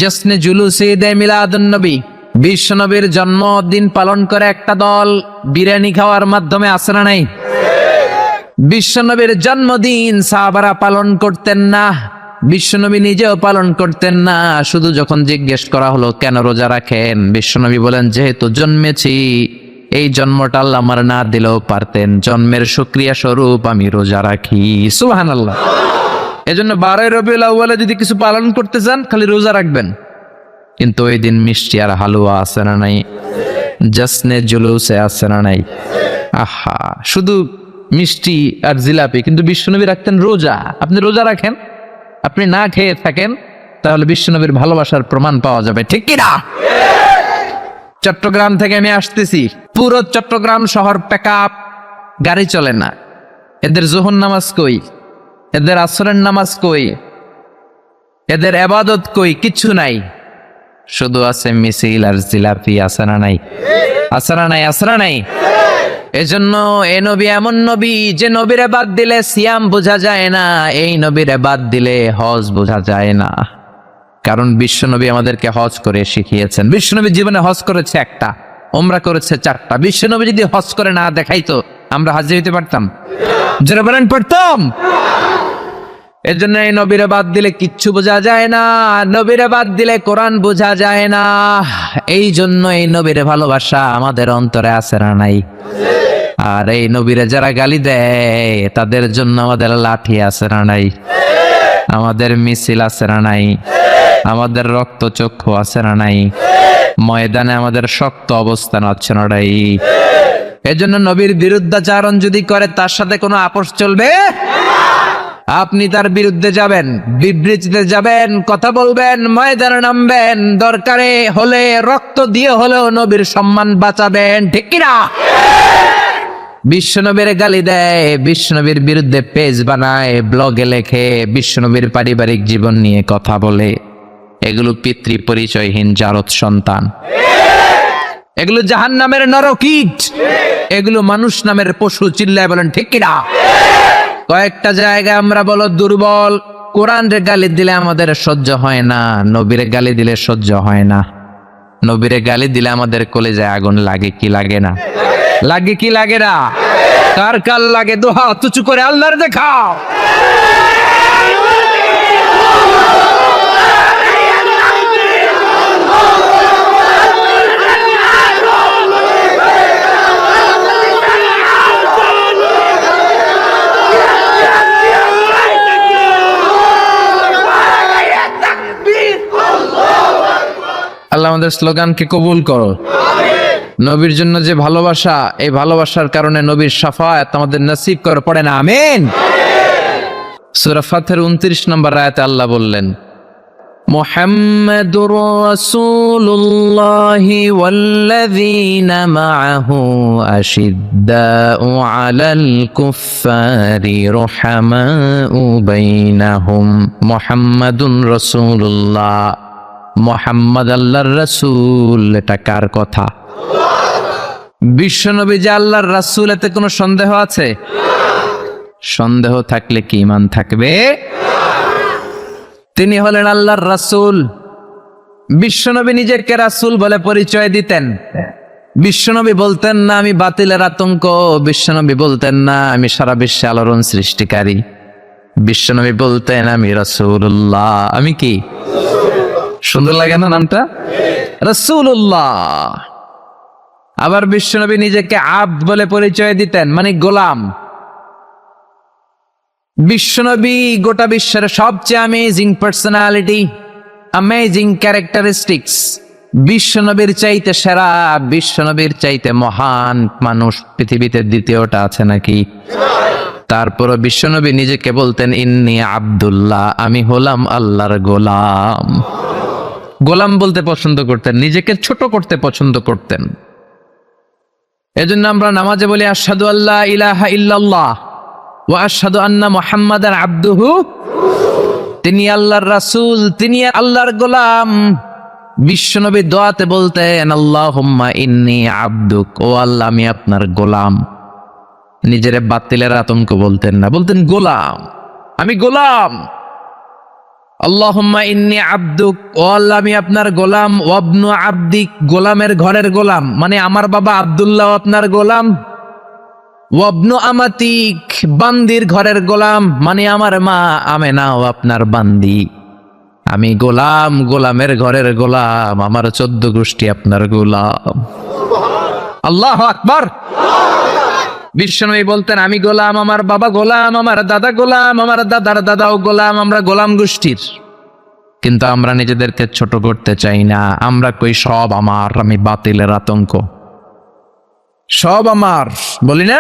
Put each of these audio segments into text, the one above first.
জশ্নে জুলুসে ঈদে মিলাদুন নবী, বিশ্বনবীর জন্মদিন পালন করে একটা দল বিরিয়ানি খাওয়ার মাধ্যমে আছে না নাই? বিশ্বনবীর জন্মদিন সাহাবারা পালন করতেন না, বিশ্বনবী নিজেও পালন করতেন না। শুধু যখন জিজ্ঞেস করা হলো কেন রোজা রাখেন, বিশ্বনবী বলেন যেহেতু জন্মেছি, এই জন্মটা আল্লাহ আমার না দিলেও পারতেন, জন্মের শুকরিয়া স্বরূপ আমি রোজা রাখি। সুবহানাল্লাহ। এজন্য 12 রবিউল আউয়ালে যদি কিছু পালন করতে চান খালি রোজা রাখবেন, কিন্তু ওই দিন মিষ্টি আর হালুয়া আছে না নাই? জশ্নে জুলুসে আছে না নাই? আহা, শুধু মিষ্টি আর জিলাপি, কিন্তু বিশ্বনবী রাখতেন রোজা। আপনি রোজা রাখেন, আপনি না খেয়ে থাকেন, তাহলে বিশ্বনবীর ভালোবাসার প্রমাণ পাওয়া যাবে, ঠিক কি না? চট্টগ্রাম থেকে আমি আসতেছি, পুরো চট্টগ্রাম শহর প্যাকআপ, গাড়ি চলে না। এদের যোহর নামাজ কই, এদের আসরের নামাজ কই, এদের ইবাদত কই? কিচ্ছু নাই, শুধু আছে মিছিল আর জিলাপি। আছে না নাই? আছে না নাই? আছে না নাই? এজন্য এই নবী এমন নবী যে নবীরে বাদ দিলে সিয়াম বোঝা যায় না, এই নবীরে বাদ দিলে হজ বোঝা যায় না। কারণ বিশ্বনবী আমাদেরকে হজ করে শিখিয়েছেন। বিশ্বনবী জীবনে হজ করেছে একটা, ওমরা করেছে 4টা। বিশ্বনবী যদি হজ করে না দেখাইতো, আমরা হাজী হইতে পারতাম? যারা বলেন পারতাম? এর জন্য এই নবীরে বাদ দিলে কিচ্ছু বোঝা যায় না, নবীরে বাদ দিলে কোরআন বোঝা যায় না। এই জন্য এই নবীরে ভালোবাসা আমাদের অন্তরে আছে না নাই? আর এই নবীরে যারা গালি দেয় তাদের জন্য আমাদের লাঠি আছে না নাই? আমাদের মিছিল আছে না নাই? আমাদের রক্ত চক্ষু আছে না নাই? ময়দানে আমাদের শক্ত অবস্থান আছে না নাই? এজন্য নবীর বিরুদ্ধাচারণ যদি করে তার সাথে কোনো আপোষ চলবে? আপনি তার বিরুদ্ধে যাবেন, বিবৃতিতে যাবেন, কথা বলবেন, ময়দানে নামবেন, দরকারে হলে রক্ত দিয়ে হলেও নবীর সম্মান বাঁচাবেন, ঠিক কিনা? বিশ্বনবীর গালি দেয়, বিশ্বনবীর বিরুদ্ধে পেজ বানায়, ব্লগে লেখে, বিশ্বনবীর পারিবারিক জীবন নিয়ে কথা বলে, এগুলো পিতৃ পরিচয়হীন জারদ সন্তান, এগুলো জাহান্নামের নরকীট, এগুলো মানুষ নামের পশু। চিল্লায় বলেন ঠিক কিনা? কয়েকটা জায়গায় আমরা বলো দুর্বল। কোরআনের গালি দিলে আমাদের সহ্য হয় না, নবীর গালি দিলে সহ্য হয় না। নবীর গালি দিলে আমাদের কলিজায় আগুন লাগে কি লাগে না? লাগে কি লাগে না? কার কার লাগে? দোহা তুচু করে আল্লাহর দেখাও। আল্লাহ আমাদের স্লোগানকে কবুল করো। নবীর জন্য যে ভালোবাসা, এই ভালোবাসার কারণে নবীর শাফায়াত আমাদের নসিব করে, পড়ে না আমিন? সূরা ফাতিহার 29 নম্বর আয়াতে আল্লাহ বললেন, মুহাম্মাদুর রাসূলুল্লাহি ওয়াল্লাযীনা মাআহু আশিদ্দাউ আলাল কুফফারি রুহামাউ বাইনাহুম। মুহাম্মাদুর রাসূলুল্লাহ, মুহাম্মদ আল্লাহর রাসূল। এটা কার কথা? বিশ্বনবী যে আল্লাহর রাসূল, এতে কোনো সন্দেহ আছে? সন্দেহ থাকলে কি ঈমান থাকবে? তিনি হলেন আল্লাহর রাসূল। বিশ্বনবী নিজেকে রাসূল বলে পরিচয় দিতেন। বিশ্বনবী বলতেন না আমি বাতিলের আতঙ্ক, বিশ্বনবী বলতেন না আমি সারা বিশ্বে আলোড়ন সৃষ্টিকারী। বিশ্বনবী বলতেন আমি রাসূলুল্লাহ। আমি কি? সুন্দর লাগে না নামটা? রাসূলুল্লাহ। আবার বিশ্বনবী নিজেকে আব্দ বলে পরিচয় দিতেন, মানে গোলাম। বিশ্বনবী গোটা বিশ্বের সবচেয়ে অ্যামেজিং পার্সোনালিটি, অ্যামেজিং ক্যারেক্টারিস্টিক্স। বিশ্বনবীর চাইতে সেরা, বিশ্বনবীর চাইতে মহান মানুষ পৃথিবীতে দ্বিতীয়টা আছে নাকি? তারপর বিশ্বনবী নিজেকে বলতেন ইন্নী আব্দুল্লাহ, আমি হলাম আল্লাহর গোলাম। গোলাম বলতে পছন্দ করতেন, নিজেকে ছোট করতে পছন্দ করতেন। এজন্য আমরা নামাজে বলি আশহাদু আল্লা ইলাহা ইল্লাল্লাহ ওয়া আশহাদু আন্না মুহাম্মাদান আবদুহু। তিনি আল্লাহর রাসূল, তিনি আল্লাহর গোলাম। বিশ্বনবী দোয়াতে বলতেন আল্লাহুম্মা ইন্নী আবদুক, ও আল্লাহ আমি আপনার গোলাম। নিজের বাতিলের আতঙ্ক বলতেন না, বলতেন গোলাম, আমি গোলাম। আল্লাহুম্মা ইন্নী আবদুক, ও আল্লাহ আমি আপনার গোলাম, ওয়াবনু আবদিক, গোলামের ঘরের গোলাম, মানে আমার বাবা আব্দুল্লাহ আপনার গোলাম, ওয়াবনু আমাতিক, বান্দির ঘরের গোলাম, মানে আমার মা আমেনাও আপনার বান্দি। আমি গোলাম, গোলামের ঘরের গোলাম, আমার 14 গোষ্ঠী আপনার গোলাম। আল্লাহু আকবার। বিশ্বনবী বলতেন আমি গোলাম, আমার বাবা গোলাম, আমার দাদা গোলাম, আমার দাদার দাদাও গোলাম, আমরা গোলাম গোষ্ঠীর। কিন্তু আমরা নিজেদেরকে ছোট করতে চাই না, আমরা কই সব আমার, আমি বাতিলের আতঙ্ক, সব আমার বলি না।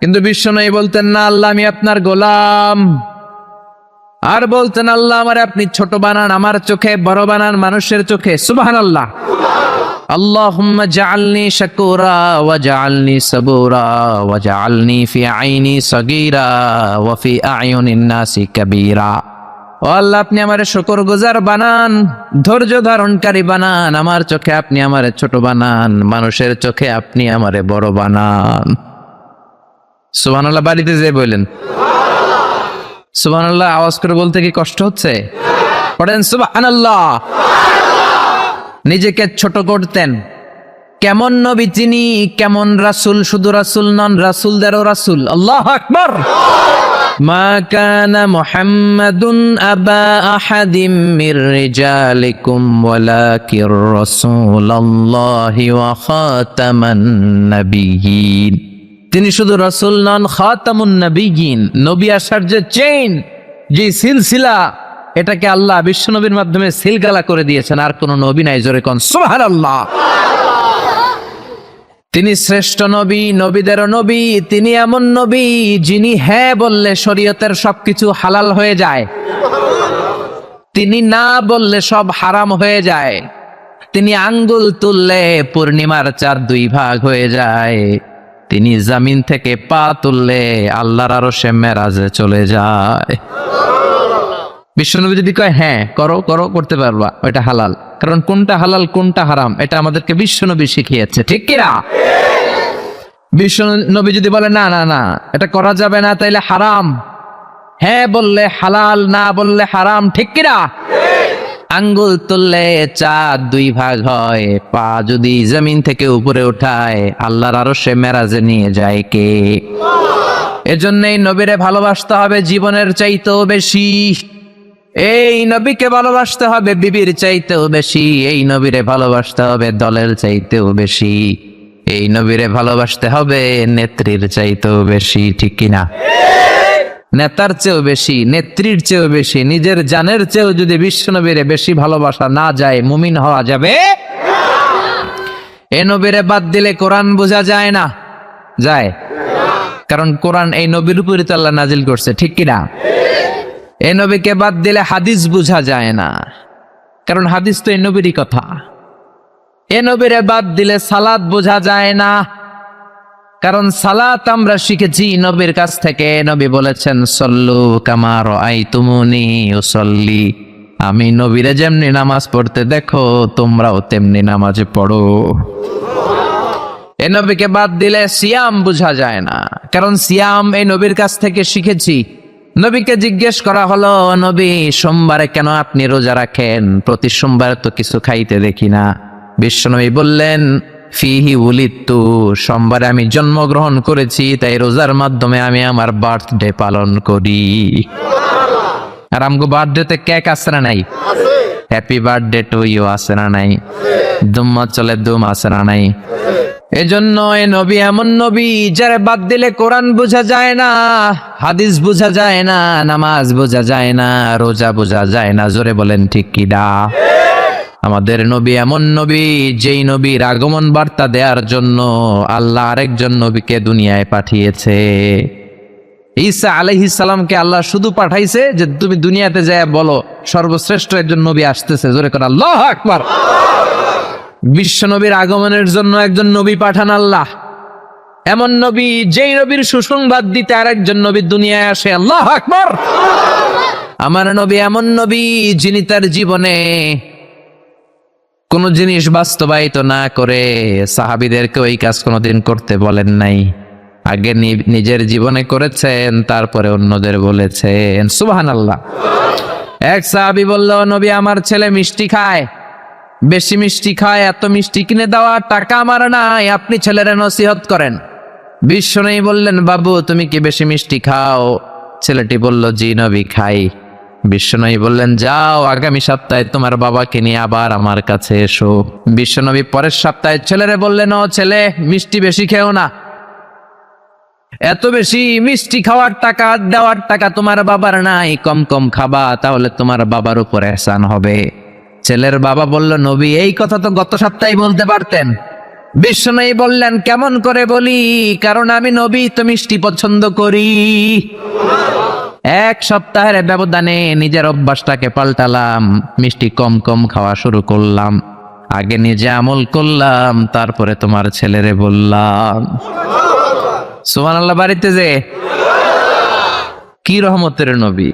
কিন্তু বিশ্বনবী বলতেন না, আল্লাহ আমি আপনার গোলাম। আর বলতেন আল্লাহ আমার আপনি ছোট বানান, আমার চোখে বড় বানান, মানুষের চোখে। সুবহানাল্লাহ। আল্লাহুম্মা জাআলনি শাকুরা ওয়া জাআলনি সাবুরা ওয়া জাআলনি ফি আইনি সাগীরা ওয়া ফি আয়ুনিন নাসি কাবীরা। ও আল্লাহ আপনি আমারে শুকরগুজার বানান, ধৈর্য ধারণকারী বানান, আমার চোখে আপনি আমারে ছোট বানান, মানুষের চোখে আপনি আমারে বড় বানান। সুবহানাল্লাহ। বাড়িতে যে বলেন সুবহানাল্লাহ, আওয়াজ করে বলতে কি কষ্ট হচ্ছে? পড়েন সুবহানাল্লাহ। নিজেকে ছোট করতেন। কেমন নবী তিনি, কেমন রাসূল, শুধু রাসূল নন, রাসূলদেরও রাসূল। আল্লাহু আকবার। মা কানা মুহাম্মাদুন আবা আহাদিম মির রিজালিকুম ওয়ালাকির রাসূলুল্লাহি ওয়া খাতামান নাবিয়্যিন। তিনি শুধু রাসূল নন, খাতামুন নাবিয়্যিন, নবী আসার যে চেইন, যে সিলসিলা, এটাকে আল্লাহ বিশ্বনবীর মাধ্যমে সিলগালা করে দিয়েছেন। আর কোন নবী নাই, জোরে কোন সুবহানাল্লাহ। তিনি শ্রেষ্ঠ নবী, নবীদেরও নবী। তিনি এমন নবী যিনি হ্যাঁ বললে শরীয়তের সবকিছু হালাল হয়ে যায়, তিনি না বললে সব হারাম হয়ে যায়, তিনি আঙ্গুল তুললে পূর্ণিমার চাঁদ 2 ভাগ হয়ে যায়, তিনি জমিন থেকে পা তুললে আল্লাহর আরশে মেরাজে চলে যায়। বিশ্বনবী যদি কয় হ্যাঁ করো করো, করতে পারবা, ওইটা হালাল। কারণ কোনটা হালাল কোনটা হারাম এটা আমাদেরকে বিশ্বনবী শিখিয়েছে, ঠিক কিনা? বিশ্বনবী যদি বলে না না না এটা করা যাবে না, তাইলে হারাম, হ্যাঁ বললে হালাল, না বললে হারাম, ঠিক কিনা? আঙ্গুল তুললে চাঁদ 2 ভাগ হয়, পা যদি জমিন থেকে উপরে উঠায় আল্লাহর আরশে মেরাজে নিয়ে যায় কে? এজন্যই নবীরে ভালোবাসতে হবে জীবনের চাইতেও বেশি। এই নবীকে ভালোবাসতে হবে বিবির চাইতেও বেশি, এই নবীরে ভালোবাসতে হবে দলের চাইতেও বেশি, এই নবীরে ভালোবাসতে হবে নেত্রীর চাইতেও বেশি, ঠিক কিনা? নেতার চেয়েও বেশি, নেত্রীর চেয়েও বেশি, নিজের জানের চেয়েও যদি বিশ্বনবীরে বেশি ভালোবাসা না যায়, মুমিন হওয়া যাবে? এ নবীরে বাদ দিলে কোরআন বোঝা যায় না, যায়? কারণ কোরআন এই নবীর উপরই তো আল্লাহ নাজিল করছে, ঠিক কিনা? এই নবীকে বাদ দিলে হাদিস বোঝা যায় না, কারণ হাদিস তো এই নবীরই কথা। এ নবীরে বাদ দিলে সালাত বোঝা যায় না, কারণ সালাত আমরা শিখেছি নবীর কাছ থেকে। নবী বলেছেন সল্লু কামা রাআইতুমুনি উসাল্লি, আমি নবীরে যেমনি নামাজ পড়তে দেখো তোমরাও তেমনি নামাজে পড়ো। এ নবীকে বাদ দিলে সিয়াম বোঝা যায় না, কারণ সিয়াম এই নবীর কাছ থেকে শিখেছি। নবীকে জিজ্ঞেস করা হলো, নবী সোমবারে কেন আপনি রোজা রাখেন? প্রতি সোমবারে তো কিছু খাইতে দেখি না। বিশ্বনবী বললেন ফিহি উলিদতু, সোমবারে আমি জন্মগ্রহণ করেছি, তাই রোজার মাধ্যমে আমি আমার বার্থডে পালন করি। আর আমগো বার্থডেতে কেক আছে না নাই? হ্যাপি বার্থডে টু ইউ আছে না নাই? দুম চলে দুম আছে না নাই? এজন্য এ নবী এমন নবী যার বাদ দিলে কোরআন বোঝা যায় না, হাদিস বোঝা যায় না, নামাজ বোঝা যায় না, রোজা বোঝা যায় না। জোরে বলেন ঠিক কি না? আমাদের নবী এমন নবী যেই নবীর আগমন বার্তা দেওয়ার জন্য আল্লাহ আরেকজন নবীকে দুনিয়ায় পাঠিয়েছে। ঈসা আলাইহিস সালামকে আল্লাহ শুধু পাঠাইছে যে তুমি দুনিয়াতে যায় বলো সর্বশ্রেষ্ঠ একজন নবী আসতেছে। জোরে করে আল্লাহু আকবার। বিশ্ব নবীর আগমনের জন্য একজন নবী পাঠান আল্লাহ, এমন নবী যেই নবীর সুসংবাদ দিতে আরেকজন নবী দুনিয়ায় আসে। আল্লাহু আকবার। আমার নবী এমন নবী যিনি তার জীবনে কোন জিনিস বাস্তবায়িত না করে সাহাবীদেরকে ওই কাজ কোনোদিন করতে বলেন নাই। আগে নিজের জীবনে করেছেন, তারপরে অন্যদের বলেছেন। সুবহানাল্লাহ। এক সাহাবী বলল, নবী আমার ছেলে মিষ্টি খায়, বেশি মিষ্টি খায়, এত মিষ্টি কিনে দেওয়া টাকা আমার নাই, আপনি ছেলের নসিহত করেন। বিশ্বনবী বললেন, বাবু তুমি কি বেশি মিষ্টি খাও? ছেলেটি বলল, জি নবী খাই। বিশ্বনবী বললেন, যাও আগামী সপ্তাহে তোমার বাবাকে নিয়ে আবার আমার কাছে এসো। বিশ্বনবী পরের সপ্তাহে ছেলেরে বললেন, ও ছেলে মিষ্টি বেশি খেও না, এত বেশি মিষ্টি খাওয়ার টাকা দেওয়ার টাকা তোমার বাবার নাই, কম কম খাবা, তাহলে তোমার বাবার উপর এহসান হবে। ছেলের বাবা বলল, নবী এই কথা তো গত সপ্তাহে বলতে পারতেন। বিশ্বনবী বললেন, কেমন করে বলি, কারণ আমি নবী তো মিষ্টি পছন্দ করি। এক সপ্তাহের ব্যবধানে নিজের অভ্যাসটাকে পাল্টালাম, মিষ্টি কম কম খাওয়া শুরু করলাম, আগে নিজে আমল করলাম, তারপরে তোমার ছেলেরে বললাম। সুবহানাল্লাহ। বাড়িতে যে কি রহমতের নবী,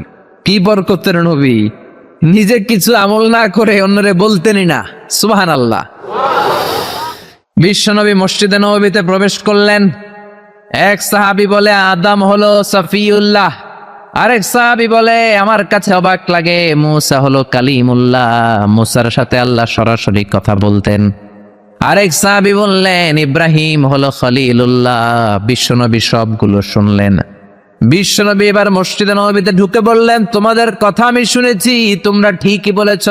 কি বরকতের নবী, নিজে কিছু আমল না করে অন্যরে বলতেনই না। সুবহানাল্লাহ। বিশ্বনবী মসজিদে নববীতে প্রবেশ করলেন। এক সাহাবী বলে, আদম হলো সফিউল্লাহ। আরেক সাহাবী বলে, আমার কাছে অবাক লাগে, মুসা হলো কালিমুল্লাহ, মুসার সাথে আল্লাহ সরাসরি কথা বলতেন। আরেক সাহাবী বললেন, ইব্রাহিম হলো খলিলুল্লাহ। বিশ্বনবী সবগুলো শুনলেন। বিশ্বনবী এবার মসজিদে নববীতে ঢুকে বললেন, তোমাদের কথা আমি শুনেছি, তোমরা ঠিকই বলেছ,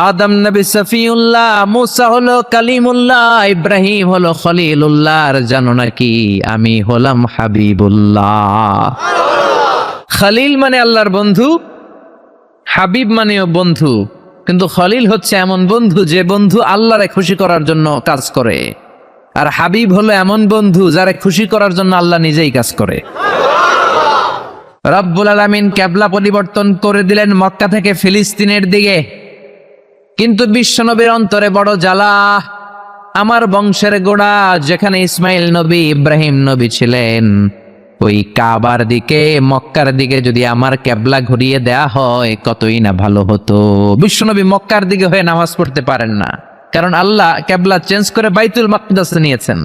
আদম নবী সফিউল্লাহ, মুসা হলো কালিমুল্লাহ, ইব্রাহিম হলো খলিলুল্লাহ, আর জানো নাকি আমি হলাম হাবিবুল্লাহ। খলিল মানে আল্লাহর বন্ধু, হাবিব মানেও বন্ধু, কিন্তু খলিল হচ্ছে এমন বন্ধু যে বন্ধু আল্লাহরে খুশি করার জন্য কাজ করে, আর হাবিব হলো এমন বন্ধু যারে খুশি করার জন্য আল্লাহ নিজেই কাজ করে। রব্বুল আলামিন কিবলা পরিবর্তন করে দিলেন মক্কা থেকে ফিলিস্তিনের দিকে, কিন্তু বিশ্বনবীর অন্তরে বড় জ্বালা। আমার বংশের গোড়া যেখানে ইসমাইল নবী ইব্রাহিম নবী ছিলেন, ওই কাবার দিকে মক্কার দিকে যদি আমার কিবলা ঘুরিয়ে দেয়া হয় কতই না ভালো হতো। বিশ্বনবী মক্কার দিকে হয়ে নামাজ পড়তে পারেন না, কারণ আল্লাহ কিবলা চেঞ্জ করে বাইতুল মাকদাসে নিয়েছেন।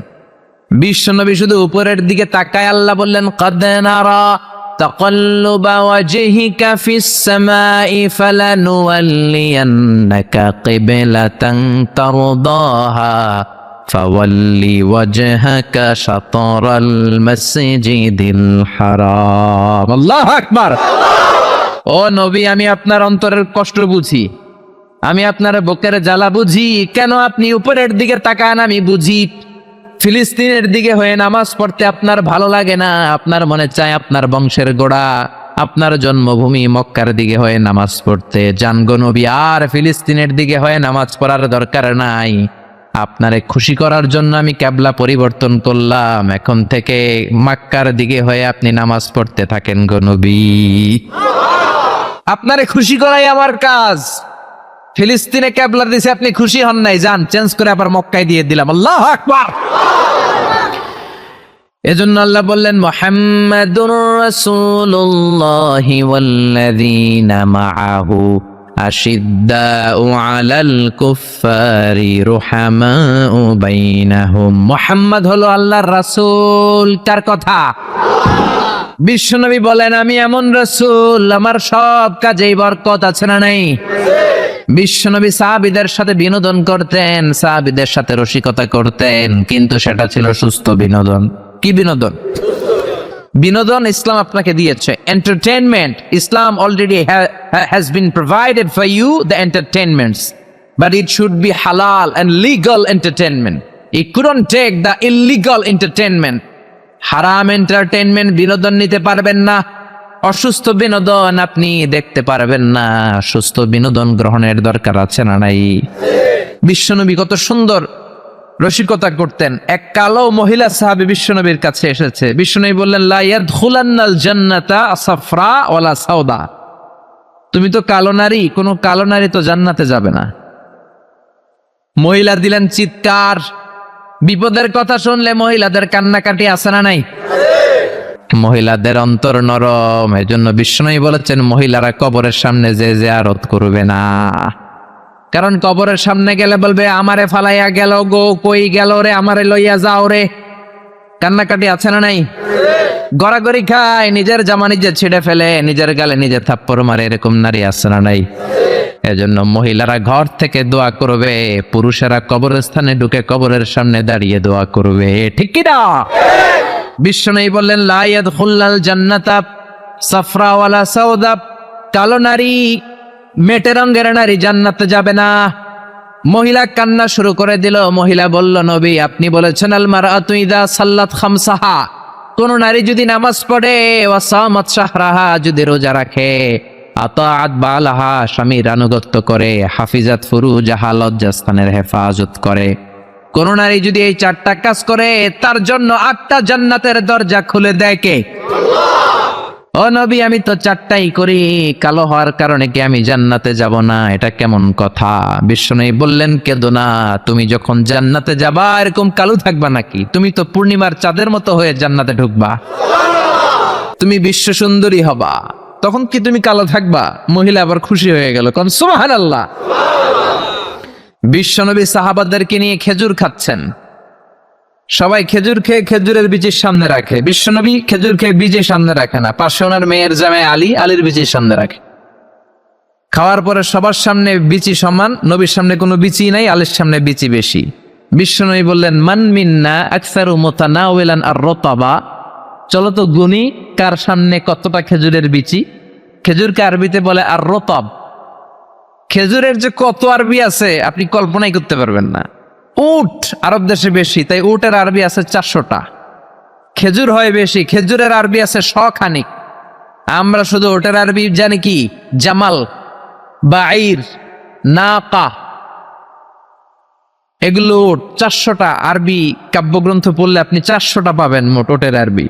বিশ্বনবী শুধু উপরের দিকে তাকায়, আল্লাহ বললেন, ক্বাদ নারা তাকাল্লুবা ওয়াজহিকা ফিস সামাই ফালানুওয়াল্লিয়ান্নাকা কিবলাতান তারদাহা ফাওয়াল্লি ওয়াজহাকা শাতরাল মাসজিদিল হারাম। আল্লাহু আকবার। ও নবী, আমি আপনার অন্তরের কষ্ট বুঝি, আমি আপনার বুকের জ্বালা বুঝি, কেন আপনি উপরের দিকে তাকান আমি বুঝি। ফিলিস্তিনের দিকে হয়ে নামাজ পড়তে আপনার ভালো লাগে না, আপনার মনে চায় আপনার বংশের গোড়া, আপনার জন্মভূমি মক্কার দিকে হয়ে নামাজ পড়তে। জানগো নবী, আর ফিলিস্তিনের দিকে হয়ে নামাজ পড়ার দরকার নাই, আপনারে খুশি করার জন্য আমি কিবলা পরিবর্তন করলাম, এখন থেকে মক্কার দিকে হয়ে আপনি নামাজ পড়তে থাকেন গো নবী, আপনারে খুশি করাই আমার কাজ। ফিলিস্তিনে কিবলা দিছে, আপনি খুশি হন নাই, যান চেঞ্জ করে আবার মক্কায় দিয়ে দিলাম। আল্লাহু আকবার। এজন্য আল্লাহ বললেন, মুহাম্মাদুর রাসূলুল্লাহি ওয়াল্লাযীনা মাআহু আশিদ্দাউ আলাল কুফফারি রুহামাউ বাইনাহুম। মুহাম্মদ হলো আল্লাহর রাসূল। কার কথা? বিশ্বনবী বলেন, আমি এমন রাসূল, আমার সব কাজেই বরকত আছে না নাই? বিশ্বনবী সাহাবীদের সাথে বিনোদন করতেন, সাহাবীদের সাথে রসিকতা করতেন, কিন্তু সেটা ছিল সুস্থ বিনোদন। কি বিনোদন? বিনোদন ইসলাম আপনাকে দিয়েছে, entertainment. Islam already has been provided for you the entertainments, but it should be halal and legal entertainment. You couldn't take the illegal entertainment. হারাম এন্টারটেইনমেন্ট বিনোদন নিতে পারবেন না, অসুস্থ বিনোদন আপনি দেখতে পারবেন না, সুস্থ বিনোদন গ্রহণের দরকার আছে না নাই? বিশ্বনবী কত সুন্দর রসিকতা করতেন। এক কালো মহিলা সাহাবী বিশ্বনবীর কাছে এসেছে। বিশ্বনবী বললেন, লা ইয়াদখুলান্নাল জান্নাতা সাফরা ওয়ালা সাওদা। তুমি তো কালো নারী, কোন কালো নারী তো জান্নাতে যাবে না। মহিলা দিলেন চিৎকার। বিপদের কথা শুনলে মহিলাদের কান্নাকাটি আছে না নাই? মহিলাদের অন্তর নরম, এজন্য বিশ্বনবী বলেছেন, মহিলারা কবরের সামনে যে জিয়ারত করবে না, কারণ কবরের সামনে গেলে বলবে, আমারে ফালাইয়া গেল গো, কই গেল রে, আমারে লইয়া যাও রে। কান্নাকাটি আছে না নাই? গড়াগড়ি খায়, নিজের জামা নিজে ছিঁড়ে ফেলে, নিজের গালে নিজে থাপ্পড় মারে, এরকম নারী আছে না নাই? এজন্য মহিলারা ঘর থেকে দোয়া করবে, পুরুষেরা কবরস্থানে ঢুকে কবরের সামনে দাঁড়িয়ে দোয়া করবে, ঠিক কি না? বিশ্বনবী বললেন লা ইয়াদখুলুল জান্নাতা সাফরা ওয়ালা সাওদা, কালো নারী, মেটে রঙের নারী জান্নাতে যাবে না। মহিলা কান্না শুরু করে দিল। মহিলা বলল, নবী আপনি বলেছেন আল মারআতু ইযা সাল্লাত খামসাহা, কোন নারী যদি নামাজ পড়ে, ওয়া সামাত শাহরাহা, যদি রোজা রাখে, আতাআত বালাহা, স্বামীর আনুগত্য করে, হাফিজাত ফুরুজাহা, লজ্জাস্থানের হেফাজত করে, কোন নারী যদি এই 4টা কাজ করে, তার জন্য 8টা জান্নাতের দরজা খুলে দেয় কে? ও নবী আমি তো 4টাই করি, কালো হওয়ার কারণে কি আমি জান্নাতে যাব না? এটা কেমন কথা? বিশ্বনবী বললেন, কেঁদো না, তুমি যখন জান্নাতে যাবা এরকম কালো থাকবা নাকি? তুমি তো পূর্ণিমার চাঁদের মতো হয়ে জান্নাতে ঢুকবা, তুমি বিশ্ব সুন্দরী হবা, তখন কি তুমি কালো থাকবা? মহিলা আবার খুশি হয়ে গেল, কোন সুবহানাল্লাহ। বিশ্বনবী সাহাবাদেরকে নিয়ে খেজুর খাচ্ছেন, সবাই খেজুর খেয়ে খেজুরের বীজের সামনে রাখে, বিশ্বনবী খেজুর খেয়ে বীজের সামনে রাখে না, পাশে ওনার মেয়ের জামাই আলী, আলীর বীজের সামনে রাখে। খাওয়ার পরে সবার সামনে বিচি সমান, নবীর সামনে কোনো বিচি নাই, আলীর সামনে বিচি বেশি। বিশ্বনবী বললেন, মান মিন্না আকসারু মুতানাওয়ালান আর-রতাবা, চলো তো গুনি কার সামনে কতটা খেজুরের বিচি। খেজুরকে আরবিতে বলে আর-রতাব। খেজুরের যে কত আরবি আছে আপনি কল্পনাই করতে পারবেন না। উট আরব দেশে বেশি, তাই উটের আরবি আছে 400টা। খেজুর হয় বেশি, খেজুরের আরবি আছে 100 খানিক। আমরা শুধু উটের আরবি জানি কি জামাল, বাঈর, নাকা, এগুলো 400টা আরবি কাব্যগ্রন্থ পড়লে আপনি 400টা পাবেন মোট উটের আরবি।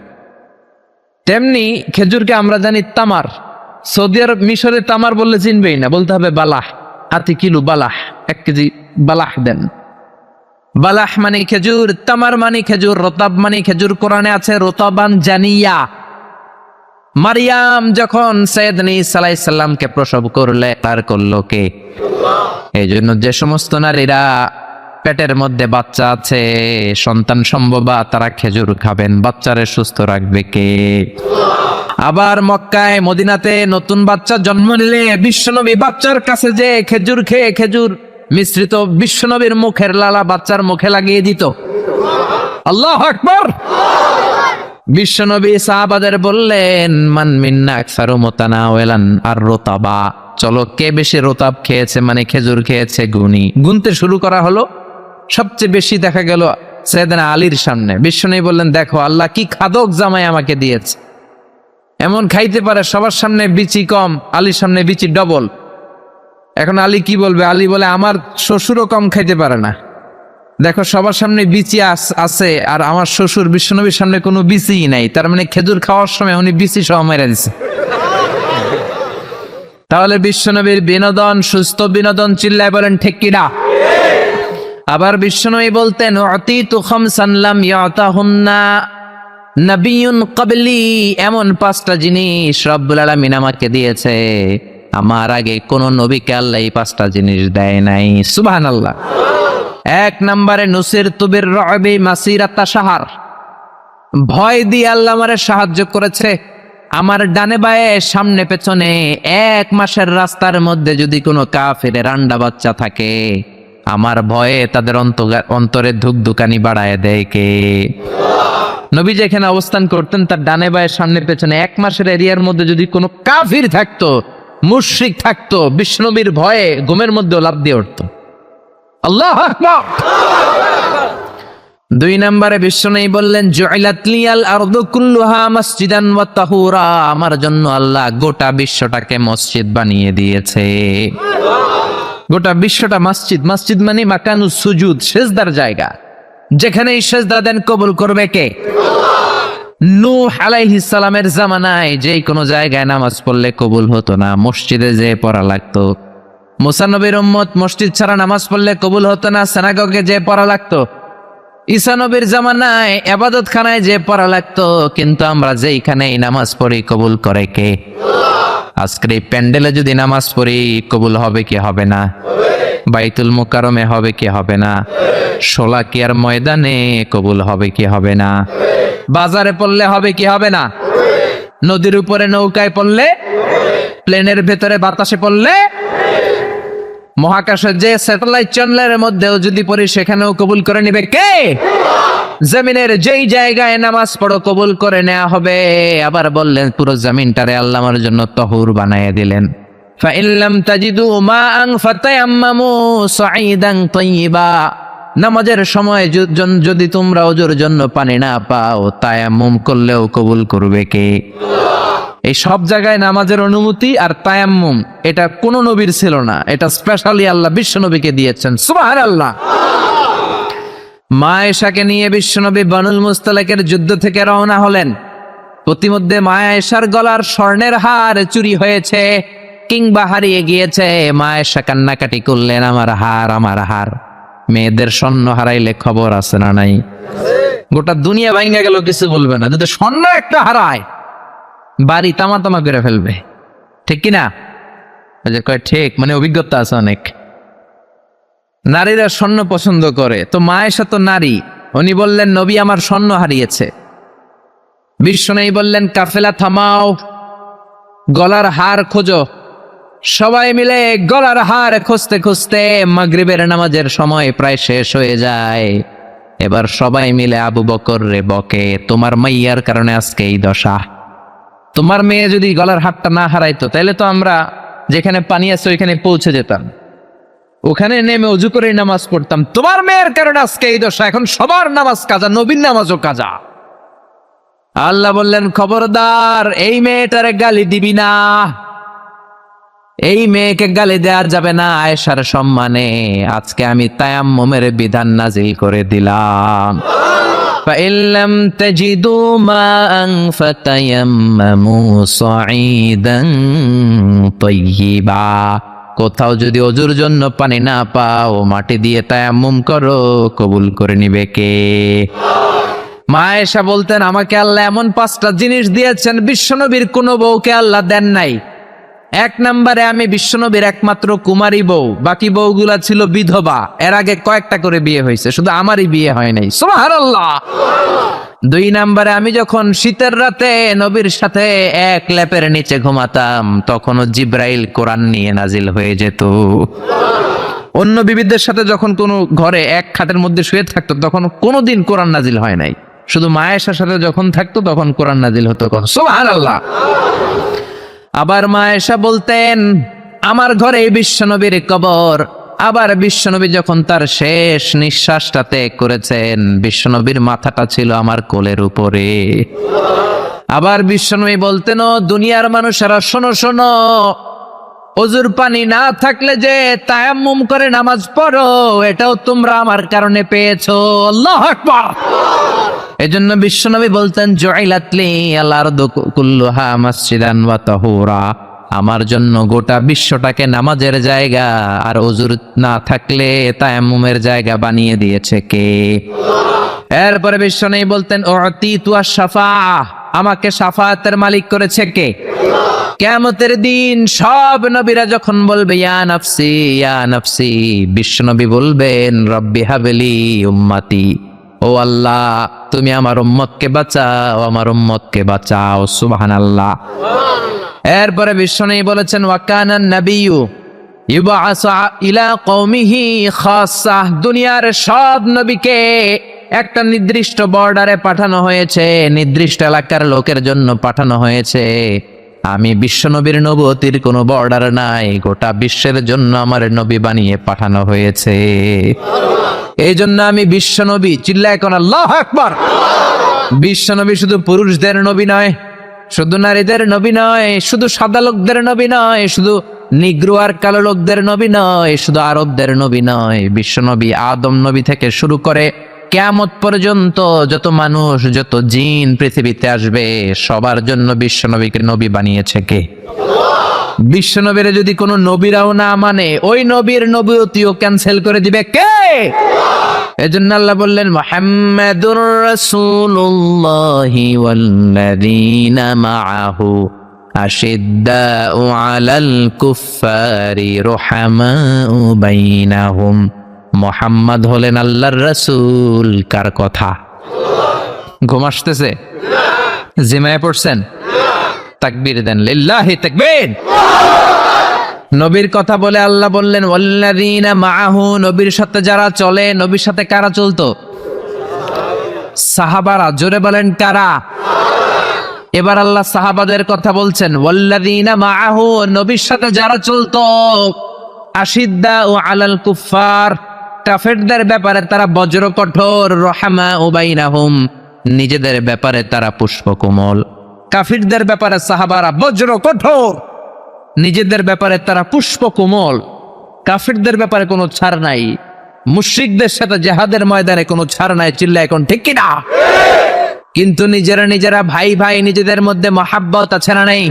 তেমনি খেজুরকে আমরা জানি তামার। সৌদি আরব, মিশরে তামার বললে চিনবেই না, বলতে হবে বালাহ। আতি কিলো বালাহ, 1 কেজি বালাহ দেন। বালাহ মানে খেজুর, তামার মানে খেজুর, রতাব মানে খেজুর। কোরআনে আছে রতাবান জানিয়া। মারিয়াম যখন সাইয়েদনা ঈসা আলাইহিস সালামকে প্রসব করলে, তার করলো কে? এই জন্য যে সমস্ত নারীরা পেটের মধ্যে বাচ্চা আছে, সন্তান সম্ভবা, তারা খেজুর খাবেন, বাচ্চারে সুস্থ রাখবে কে? আবার মক্কায় মদিনাতে নতুন বাচ্চা জন্ম নিলে বিশ্বনবী বাচ্চার কাছে যে খেজুর খেয়ে খেজুর মিশ্রিত বিশ্বনবীর মুখের লালা বাচ্চার মুখে লাগিয়ে দিত। আল্লাহু আকবার। বিশ্বনবী সাহাবাদের বললেন, মান মিন্না আকসারু মুতানাওয়ালান আর-রতাবা, চলো কে বেশি রতাব খেয়েছে, মানে খেজুর খেয়েছে, গুনি। গুনতে শুরু করা হলো। সবচেয়ে বেশি দেখা গেল সাইয়েদনা আলীর সামনে। বিশ্বনবী বললেন, দেখো আল্লাহ কি খাদক জামাই আমাকে দিয়েছে, এমন খাইতে পারে, সবার সামনে বিচি কম, আলীর সামনে বিচি ডবল। এখন আলী কি বলবে? আলী বলে, আমার শ্বশুরও কম খাইতে পারে না, দেখো সবার সামনে বিচি আছে, আর আমার শ্বশুর বিশ্বনবীর সামনে কোনো বিচিই নাই, তার মানে খেজুর খাওয়ার সময় উনি বিচি সহ মেরে দিছে। তাহলে বিশ্বনবীর বিনোদন, সুস্থ বিনোদন, চিল্লায় বলেন ঠিক কিনা? আবার বিশ্বনবী বলতেন, উতিতু খামসান লাম ইয়াতাহুন্না নবিয়্যুন ক্বাবলি, এমন 5টা জিনিস রব্বুল আলামিন আমাকে দিয়েছে, আমার আগে কোন নবীকে আল্লাহ এই 5টা জিনিস দেয় নাই। সুবহানাল্লাহ। 1 নম্বরে নুসিরতু বির-রু'বি মাসিরাতা শাহর, ভয় দিয়ে আল্লাহ আমারে সাহায্য করেছে। আমার ডানে বায়ে সামনে পেছনে 1 মাসের রাস্তার মধ্যে যদি কোনো কাফিরের আন্ডা বাচ্চা থাকে, আমার ভয়ে তাদের অন্তরে ধুকধুকানি বাড়ায় দেয় কে? নবী যেখানে অবস্থান করতেন তার ডানে বায়ে সামনে পেছনে 1 মাসের এরিয়ার মধ্যে যদি কোনো কাফির থাকতো, মুশরিক থাকতো, বিশ্বনবীর ভয়ে ঘুমের মধ্যে লাফ দিয়ে উঠতো। আল্লাহু আকবার। 2 নম্বরে বিশ্বনবী বললেন, জুইলাত লিয়াল আরদু কুল্লুহা মসজিদান ওয়া তাহুরা, আমার জন্য আল্লাহ গোটা বিশ্বটাকে মসজিদ বানিয়ে দিয়েছে। গোটা বিশ্বটা মসজিদ। মসজিদ মানে মাকানুস সুজুদ, সিজদার জায়গা, যেখানেই সিজদা দেন কবুল করবে কে? নূহ আলাইহিস সালামের জামানায় যেই কোনো জায়গায় নামাজ পড়লে কবুল হতো না, মসজিদে যেয়ে পড়া লাগতো। মুসা নবীর উম্মত মসজিদ ছাড়া নামাজ পড়লে কবুল হতো না, সিনাগগে যেয়ে পড়া লাগতো। ঈসা নবীর জামানায় ইবাদতখানায় যেয়ে পড়া লাগতো, কিন্তু আমরা যেইখানেই নামাজ পড়ি কবুল করে কে? আজকের এই প্যান্ডেলে যদি নামাজ পড়ি কবুল হবে কি হবে না? বাইতুল মুকাররমে হবে কি হবে না? শোলাকিয়ার ময়দানে কবুল হবে কি হবে না? বাজারে পড়লে হবে কি হবে না? নদীর উপরে নৌকায় পড়লে, প্লেনের ভেতরে বাতাসে পড়লে, মহাকাশের যে স্যাটেলাইট চ্যানেলের মধ্যেও যদি পড়ি সেখানেও কবুল করে নিবে কে? জমিনের যেই জায়গায় নামাজ পড়ো কবুল করে নেওয়া হবে। আবার বললেন পুরো জমিনটারে আল্লাহ আমার জন্য তহুর বানায় দিলেন। فَإِن لَّمْ تَجِدُوا مَاءً فَتَيَمَّمُوا صَعِيدًا طَيِّبًا। নামাজের সময় যদি তোমরা ওজুর জন্য পানি না পাও, তায়াম্মুম করলেও কবুল করবে কে? এই সব জায়গায় নামাজের অনুমতি আর তায়াম্মুম, এটা কোন নবীর ছিল না, এটা স্পেশালি আল্লাহ বিশ্ব নবীকে দিয়েছেন। সুবহানাল্লাহ। মা আয়েশাকে নিয়ে বিশ্বনবী বানুল মুস্তালাকের যুদ্ধ থেকে রওনা হলেন। প্রতিমধ্যে মা আয়েশার গলার স্বর্ণের হার চুরি হয়েছে কিংবা হারিয়ে গিয়েছে। মা আয়েশা কান্নাকাটি করলেন, আমার হার, আমার হার। মেয়েদের স্বর্ণ হারাইলে খবর আছে না নাই? গোটা দুনিয়া ভাঙা গেল, কিছু বলবে না। যদি স্বর্ণ একটা হারায়, বাড়ি তামা তামা করে ফেলবে, ঠিক কিনা? কয় ঠিক, মানে অভিজ্ঞতা আছে অনেক। নারীরা স্বর্ণ পছন্দ করে, তো মা আয়েশা তো নারী, উনি বললেন নবী আমার স্বর্ণ হারিয়েছে। বিশ্বনবী বললেন কাফেলা থামাও, গলার হার খোঁজো। সবাই মিলে গলার হার খুঁজতে খুঁজতে মাগরিবের নামাজের সময় প্রায় শেষ হয়ে যায়। এবার সবাই মিলে আবু বকর রে বকে, তোমার মাইয়ার কারণে আজকে এই দশা। তোমার মেয়ে যদি গলার হারটা না হারাইতো তাহলে তো আমরা যেখানে পানি আছে ওইখানে পৌঁছে যেতাম, ওখানে নেমে অজু করে নামাজ পড়তাম। তোমার মেয়ের কারণে আজকে এই দশা, এখন সবার নামাজ কাজা, নবীর নামাজও কাজা। আল্লাহ বললেন খবরদার, এই মেয়েটারে গালি দিবি না, এই মেয়েকে গালি দেওয়া যাবে না আয়েশার সম্মানে। আজকে আমি তায়াম্মুমের বিধান নাজিল করে দিলাম। فَإِن لَّمْ تَجِدُوا مَاءً فَتَيَمَّمُوا صَعِيدًا طَيِّبًا। কোথাও যদি অজুর জন্য পানি না পাও, মাটি দিয়ে তায়াম্মুম করো, কবুল করে নিবে কে? মা আয়েশা বলতেন আমাকে আল্লাহ এমন 5টা জিনিস দিয়েছেন বিশ্বনবীর কোন বউকে আল্লাহ দেন নাই। 1 নম্বরে আমি বিশ্বনবীর একমাত্র কুমারী বউ, বাকি বউগুলা ছিল বিধবা। এর আগে কয়েকটা করে বিয়ে হয়েছে, শুধু আমারই বিয়ে হয় নাই। সুবহানাল্লাহ। 2 নম্বরে আমি যখন শীতের রাতে নবীর সাথে এক লেপের নিচে ঘুমাতাম, তখনও জিব্রাইল কোরআন নিয়ে নাজিল হয়ে যেত। অন্য বিবিদের সাথে যখন কোনো ঘরে এক খাটের মধ্যে শুয়ে থাকতো, তখন কোনোদিন কোরআন নাজিল হয় নাই। শুধু মা আয়েশার সাথে যখন থাকতো তখন কোরআন নাজিল হতো। সুবহানাল্লাহ। আবার মা আয়েশা বলতেন আমার ঘরে বিশ্বনবীর কবর। আবার বিশ্বনবী যখন তার শেষ নিঃশ্বাসটা ত্যাগ করেছেন, বিশ্বনবীর মাথাটা ছিল আমার কোলের উপরে। আবার বিশ্বনবী বলতেন ও দুনিয়ার মানুষেরা শোনো শোনো, ওজুর পানি না থাকলে যে তায়াম্মুম করে নামাজ পড়ো, এটাও তোমরা আমার কারণে পেয়েছো। আল্লাহু আকবার। এজন্য বিশ্বনবী বলতেন জুইলাত লি আল আরদু কুল্লুহা মাসজিদান ওয়া তাহুরা। আমার জন্য গোটা বিশ্বটাকে নামাজের জায়গা আর ওজুর না থাকলে তায়াম্মুমের জায়গা বানিয়ে দিয়েছে কে? এরপরে বিশ্বনবী বলতেন উতিতু আশ-শাফাআহ, আমাকে শাফাআতের মালিক করেছে কে? কিয়ামতের দিন সব নবীরা যখন বলবে ইয়া নাফসি ইয়া নাফসি, বিশ্বনবী বলবেন রব্বি হাবলি উম্মতি, ও আল্লাহ তুমি আমার উম্মতকে বাঁচাও, আমার উম্মতকে বাঁচাও। সুবহানাল্লাহ। এরপরে বিশ্বনবী বলেছেন ওয়া কানান নাবিয়্যু ইউবআসু ইলা কওমিহি খাসসা, দুনিয়ার সব নবীকে একটা নির্দিষ্ট বর্ডারে পাঠানো হয়েছে, নির্দিষ্ট এলাকার লোকের জন্য পাঠানো হয়েছে। আমি বিশ্বনবীর নবুয়তির কোনো বর্ডার নাই, গোটা বিশ্বের জন্য আমার নবী বানিয়ে পাঠানো হয়েছে। এই জন্য আমি বিশ্বনবী, চিল্লায় কোন আল্লাহু আকবার। বিশ্বনবী শুধু পুরুষদের নবী নয়, শুধু নারীদের নবী নয়, শুধু সাদা লোকদের নবী নয়, শুধু নিগ্রো আর কালো লোকদের নবী নয়, শুধু আরবদের নবী নয়। বিশ্বনবী আদম নবী থেকে শুরু করে কিয়ামত পর্যন্ত যত মানুষ, যত জিন পৃথিবীতে আসবে, সবার জন্য বিশ্বনবীকে নবী বানিয়েছে কে? বিশ্বনবীর যদি কোনো নবীরাও না মানে, ওই নবীর নবুয়তিও ক্যান্সেল করে দিবে কে? এজন্য আল্লাহ বললেন মুহাম্মাদুর রাসূলুল্লাহি ওয়াল্লাযীনা মাআহু আশিদ্দাউ আলাল কুফফারি রুহামাউ বাইনাহুম। মুহাম্মদ হলেন আল্লাহর রাসূল। কার কথা? ঘুম আসতেছে? জিমায় পড়ছেন? তাকবীর দেন, লিল্লাহি তাকবীর। নবীর কথা বলে আল্লাহ বললেন ওয়াল্লাযীনা মাআহু, নবীর সাথে যারা চলে। নবীর সাথে কারা চলতো? সাহাবারা। জোরে বলেন কারা? এবার আল্লাহ সাহাবাদের কথা বলছেন ওয়াল্লাযীনা মাআহু, নবীর সাথে যারা চলতো। আশিদ্দাউ আলাল কুফফার, কাফেরদের ব্যাপারে তারা বজ্র কঠোর। রহমাউ বাইনাহুম, নিজেদের ব্যাপারে তারা পুষ্পকোমল। কাফিরদের ব্যাপারে সাহাবারা বজ্র কঠোর, নিজেদের ব্যাপারে তারা পুষ্পকোমল। কাফিরদের ব্যাপারে কোনো ছাড় নাই, মুশরিকদের সাথে জিহাদের ময়দানে কোনো ছাড় নাই। চিল্লা এখন ঠিক কিনা? কিন্তু নিজেরা ভাই ভাই, নিজেদের মধ্যে মহাব্বত আছে না নেই?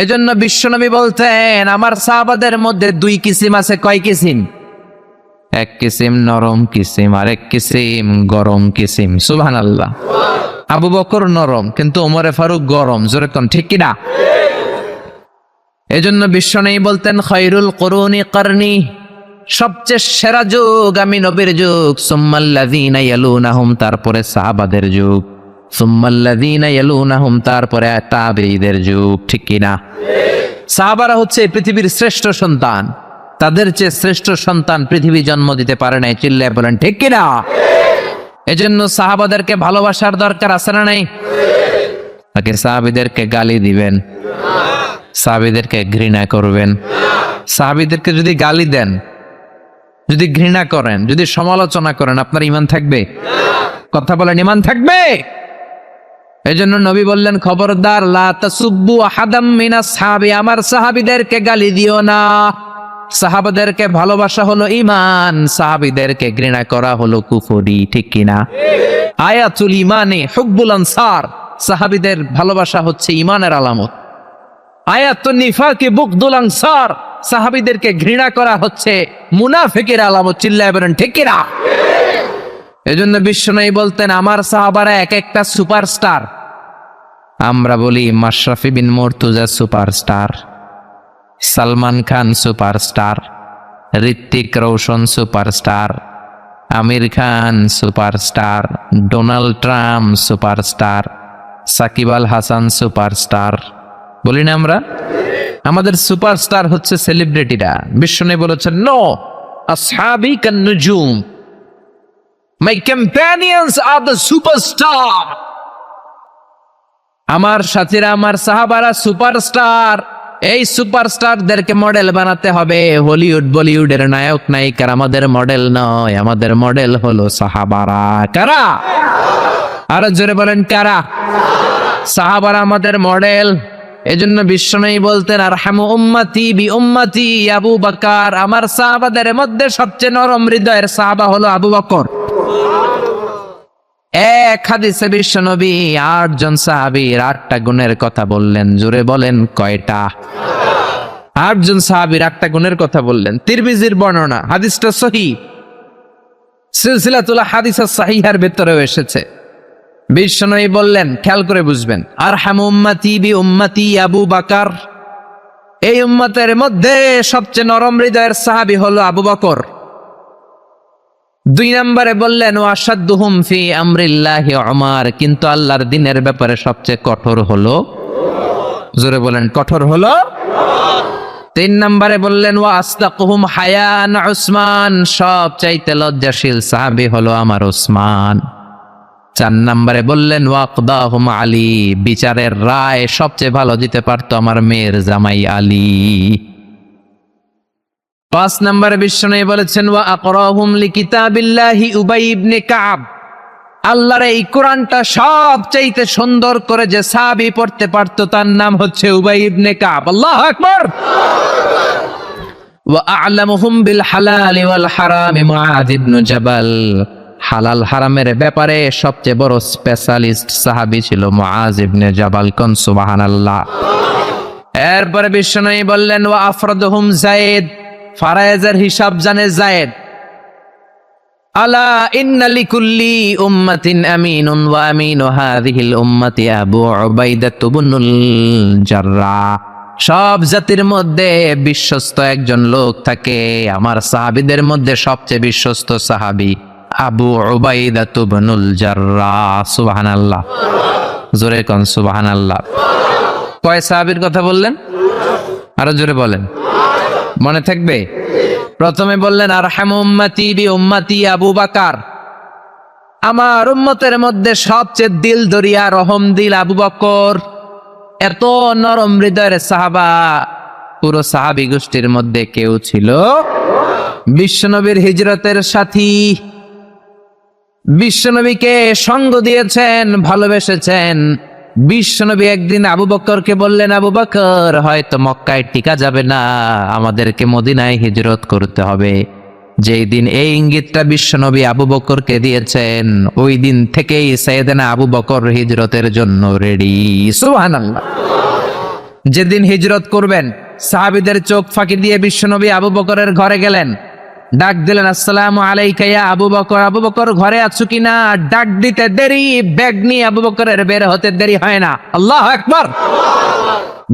এজন্য বিশ্বনবী বলতেন আমার সাহাবাদের মধ্যে দুই কিসিম আছে। কয় কিসিম? এক কিসিম নরম কিসিম, আর এক কিসিম গরম কিসিম। সুবহানাল্লাহ। আবু বকর নরম, কিন্তু ওমরে ফারুক গরম। জোরে কোন ঠিক কিনা? এজন্য বিশ্বনবী বলতেন খায়রুল কুরুনি করনি, সবচেয়ে সেরা যুগ আমি নবীর যুগ। সুম্মাল্লাযীনা ইয়ালুনাহুম, তারপরে সাহাবাদের যুগ। সুম্মাল্লাযীনা ইয়ালুনাহুম, তারপরে তাবেঈদের যুগ। ঠিক কিনা? সাহাবারা হচ্ছে পৃথিবীর শ্রেষ্ঠ সন্তান, তাদের চেয়ে শ্রেষ্ঠ সন্তান পৃথিবী জন্ম দিতে পারে নাই। চিল্লায় বলেন ঠিক কিনা? এজন্য সাহাবাদেরকে ভালোবাসার দরকার আছে না নাই? তাকে সাহাবীদেরকে গালি দিবেন, সাহাবীদেরকে ঘৃণা করবেন। সাহাবীদেরকে যদি গালি দেন, যদি ঘৃণা করেন, যদি সমালোচনা করেন, আপনার ঈমান থাকবে? কথা বলেন, ঈমান থাকবে? এজন্য নবী বললেন খবরদার, লা তাসুব্বু আহাদাম মিনাস সাহাবী, আমার সাহাবীদেরকে গালি দিও না। সাহাবাদেরকে ভালোবাসা হলো ঈমান, সাহাবীদেরকে ঘৃণা করা হলো কুফরি। ঠিক কিনা? আয়াতুল ঈমানে হুব্বুল আনসার, সাহাবীদের ভালোবাসা হচ্ছে ঈমানের আলামত। আয়াতুন নিফাকি বুগদুল আনসার, সাহাবীদেরকে ঘৃণা করা হচ্ছে মুনাফিকের আলামত। চিল্লায় বলেন ঠিক কিনা? এজন্য বিশ্বনবী বলতেন আমার সাহাবারা এক একটা সুপারস্টার। আমরা বলি Mashrafe Bin Mortaza superstar, Salman Khan superstar, Hrithik Roshan superstar, Aamir Khan superstar, Donald Trump superstar, Shakib Al Hasan superstar. বলি না আমরা? আমাদের সুপারস্টার হচ্ছে সেলিব্রিটিরা। বিশ্বনবী বলেছেন নো, আসহাবি কান নুজুম, মাই কম্প্যানিয়নস আর দ্য সুপারস্টার। আমার সাথীরা, আমার সাহাবারা সুপারস্টার। এই সুপারস্টারদেরকে মডেল বানাতে হবে। হলিউড বলিউডের নায়ক নায়িকার আমাদের মডেল নয়, আমাদের মডেল হলো সাহাবারা। কারা? আর জোরে বলেন কারা? সাহাবারা আমাদের মডেল। এজন্য বিশ্বনবী বলতেন আরহামু উম্মতি বি উম্মতি আবু বকর, আমার সাহাবাদের মধ্যে সবচেয়ে নরম হৃদয়ের সাহাবা হলো আবু বকর। এক হাদিসে বিশ্বনবী ৮ জন সাহাবীর ৮টা গুণের কথা বললেন। জোরে বলেন কয়টা? ৮ জন সাহাবীর ৮টা গুণের কথা বললেন। তিরমিজির বর্ণনা, হাদিসটা সহিহ, সিলসিলাতুল হাদিস সাহিহার ভেতরেও এসেছে। বিশ্বনবী বললেন, খেয়াল করে বুঝবেন, আরহামু উম্মতি বি উম্মতি আবু বকর, এই উম্মতের মধ্যে সবচেয়ে নরম হৃদয়ের সাহাবী হলো আবু বকর। ২ নম্বরে বললেন ওয়াশাদ্দুহুম ফি আমরিল্লাহি উমর, কিন্তু আল্লাহর দ্বীনের ব্যাপারে সবচেয়ে কঠোর হলো, জোরে বলেন কঠোর হলো। ৩ নম্বরে বললেন ওয়া আসদাকুহুম হায়ান উসমান, সবচাইতে লজ্জাশীল সাহাবী হলো আমার উসমান। ৪ নম্বরে বললেন ওয়াকদাহুম আলী, বিচারের রায় সবচেয়ে ভালো দিতে পারতো আমার মেয়ের জামাই আলী। ৫ নম্বরে বিশ্বনবী বলেছেন ওয়া আকরাহুম লিকিতাবিল্লাহি উবাই ইবনে কাব, আল্লাহর এই কোরআনটা সবচাইতে সুন্দর করে যে সাহাবী পড়তে পারতো তার নাম হচ্ছে উবাই ইবনে কাব। আল্লাহু আকবার। ওয়া আ'লামুহুম বিল হালালি ওয়াল হারামি মুআয ইবনে জাবাল, হালাল হারামের ব্যাপারে সবচেয়ে বড় স্পেশালিস্ট সাহাবী ছিল মুআয ইবনে জাবাল। কোন সুবহানাল্লাহ। এরপরে বিশ্বনবী বললেন ওয়া আফরাদুহুম যায়েদ, ফারায়েজের হিসাব জানে যায়েদ। আলা ইন্না লিকুল্লি উম্মাতিন আমিনুন ওয়া আমিনু হাযিহিল উম্মতি আবু উবাইদা ইবনুল জাররাহ, সব জাতির মধ্যে বিশ্বস্ত একজন লোক থাকে, আমার সাহাবীদের মধ্যে সবচেয়ে বিশ্বস্ত সাহাবী আবু উবাইদা ইবনুল জাররাহ। সুবহানাল্লাহ, জোরে কোন সুবহানাল্লাহ। কয় সাহাবীর কথা বললেন? আরো জোরে বলেন, মনে থাকবে। প্রথমে বললেন আরহামু উম্মতি বি উম্মতি আবু বকর, আমার উম্মতের মধ্যে সবচেয়ে দিল দরিয়া রহম দিল আবু বকর। এত নরম হৃদয়ের সাহাবা পুরো সাহাবী গোষ্ঠীর মধ্যে কেউ ছিল? বিশ্বনবীর হিজরতের সাথী, বিশ্বনবীকে সঙ্গ দিয়েছেন, ভালোবেসেছেন। বিশ্বনবী একদিন আবু বকরকে বললেন, আবু বকর, হয়তো মক্কায় টিকা যাবে না, আমাদেরকে মদিনায় হিজরত করতে হবে। যেই দিন এই ইঙ্গিতটা বিশ্বনবী আবু বকরকে দিয়েছেন, ওই দিন থেকেই সাইয়েদনা আবু বকর হিজরতের জন্য রেডি। সুবহানাল্লাহ। যেদিন হিজরত করবেন, সাহাবীদের চোখ ফাঁকি দিয়ে বিশ্বনবী আবু বকরের ঘরে গেলেন, ডাক দিলেন, আসসালামু আলাইকা ইয়া আবু বকর। আবু বকর ঘরে আছো কিনা? ডাক দিতে দেরি, ব্যাগ নিয়ে আবু বকরের বের হতে দেরি হয় না। আল্লাহু আকবার।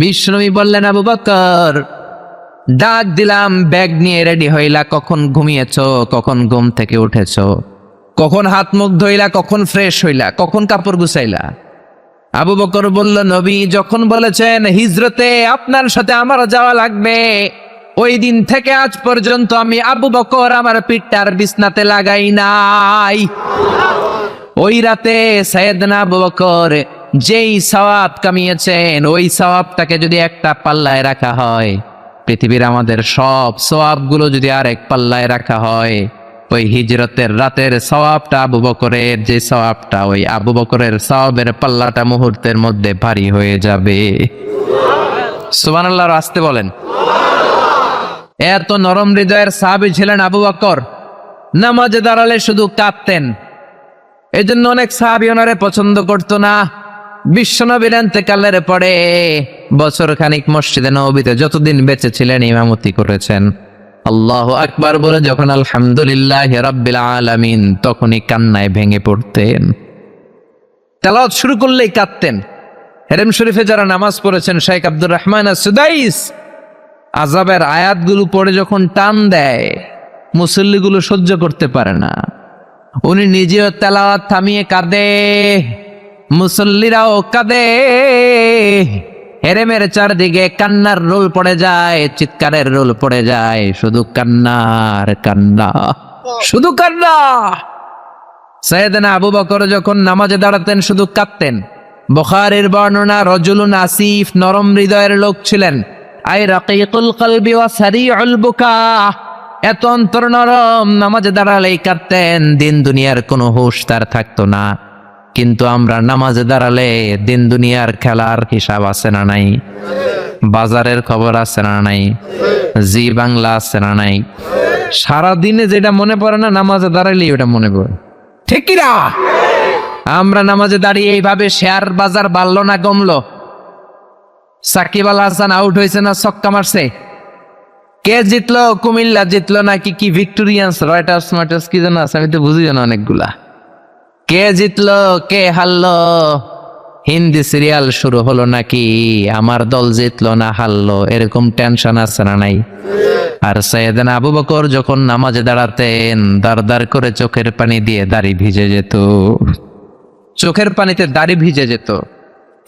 বিশ্বনবী বললেন, আবু বকর, ডাক দিলাম, ব্যাগ নিয়ে রেডি হইলা, কখন ঘুমিয়েছো, কখন ঘুম থেকে উঠেছো, কখন হাত মুখ ধইলা, কখন ফ্রেশ হইলা, কখন কাপড় গুছাইলা? আবু বকর বলল, নবী যখন বলেছেন হিজরতে আপনার সাথে আমার যাওয়া লাগবে, ওই দিন থেকে আজ পর্যন্ত আমি আবু বকর আমার পিঠটার বিছনাতে লাগাই নাই। ওই রাতে সাইয়েদনা আবু বকর যেই সওয়াব কামিয়েছেন, ওই সওয়াবটাকে যদি একটা পাল্লায় রাখা হয়, পৃথিবীর আমাদের সব সওয়াবগুলো যদি আর এক পাল্লায় রাখা হয়, ওই হিজরতের রাতের সওয়াবটা আবু বকরের যে সওয়াবটা, ওই আবু বকরের সওয়াবের পাল্লাটা মুহূর্তের মধ্যে ভারী হয়ে যাবে। সুবহানাল্লাহ, আসতে বলেন। এত নরম হৃদয়ের সাহাবী ছিলেন আবু বকর। নামাজে দাঁড়ালে শুধু কাঁদতেন, এই জন্য অনেক সাহাবী ওনারে পছন্দ করতো না। বিশ্বনবীর ইন্তেকালের পরে বছর খানিক মসজিদে নববীতে যতদিন বেঁচে ছিলেন ইমামতি করেছেন। আল্লাহু আকবার বলে যখন আলহামদুলিল্লাহি রাব্বিল আলামিন, তখনই কান্নায় ভেঙে পড়তেন। তেলাওয়াত শুরু করলেই কাঁদতেন। হেরেম শরীফে যারা নামাজ পড়েছেন, শেখ আব্দুর রহমান আস-সুদাইস আযাবের আয়াতগুলো পড়ে যখন টান দেয়, মুসল্লিগুলো সহ্য করতে পারে না। উনি নিজেও তেলাওয়াত থামিয়ে কাঁদে, মুসল্লিরাও কাঁদে। হেরেমের চারদিকে কান্নার রোল পড়ে যায়, চিৎকারের রোল পড়ে যায়, শুধু কান্নার কান্না, শুধু কান্না। সাইয়েদনা আবু বকর যখন নামাজে দাঁড়াতেন শুধু কাঁদতেন। বুখারীর বর্ণনা, রজুলুন আসিফ, নরম হৃদয়ের লোক ছিলেন। আই রাকিকুল কলবি ওয়া সারিউল বুকা, এত অন্তর নরম, নামাজে দাঁড়ালেই কাঁদতেন। দিন দুনিয়ার কোনো হুঁশ তার থাকতো না। কিন্তু আমরা নামাজে দাঁড়ালে দিন দুনিয়ার খেলার হিসাব আছে না নাই? বাজারের খবর আছে না নাই? জি বাংলা আছে না নাই? সারাদিনে যেটা মনে পড়ে না, নামাজে দাঁড়ালেই ওটা মনে পড়ে, ঠিক কি না? আমরা নামাজে দাঁড়িয়ে এইভাবে শেয়ার বাজার বাড়লো না কমলো? সাকিব আল হাসান আউট হয়েছে না ছক্কা মারছে? কে জিতলো? কুমিল্লা জিতলো নাকি কি ভিক্টোরিয়ান্স, রয়টার্স মার্টার্স কি যেন আছে, আমি তো বুঝি না অনেকগুলা। কে জিতলো কে হারলো? হিন্দি সিরিয়াল শুরু হলো নাকি আমার দল জিতলো না হারলো, এরকম টেনশন আছে না নাই? আর সাইয়েদনা আবু বকর যখন নামাজে দাঁড়াতেন, দাঁড় দাঁড় করে চোখের পানি দিয়ে দাড়ি ভিজে যেত, চোখের পানিতে দাড়ি ভিজে যেত।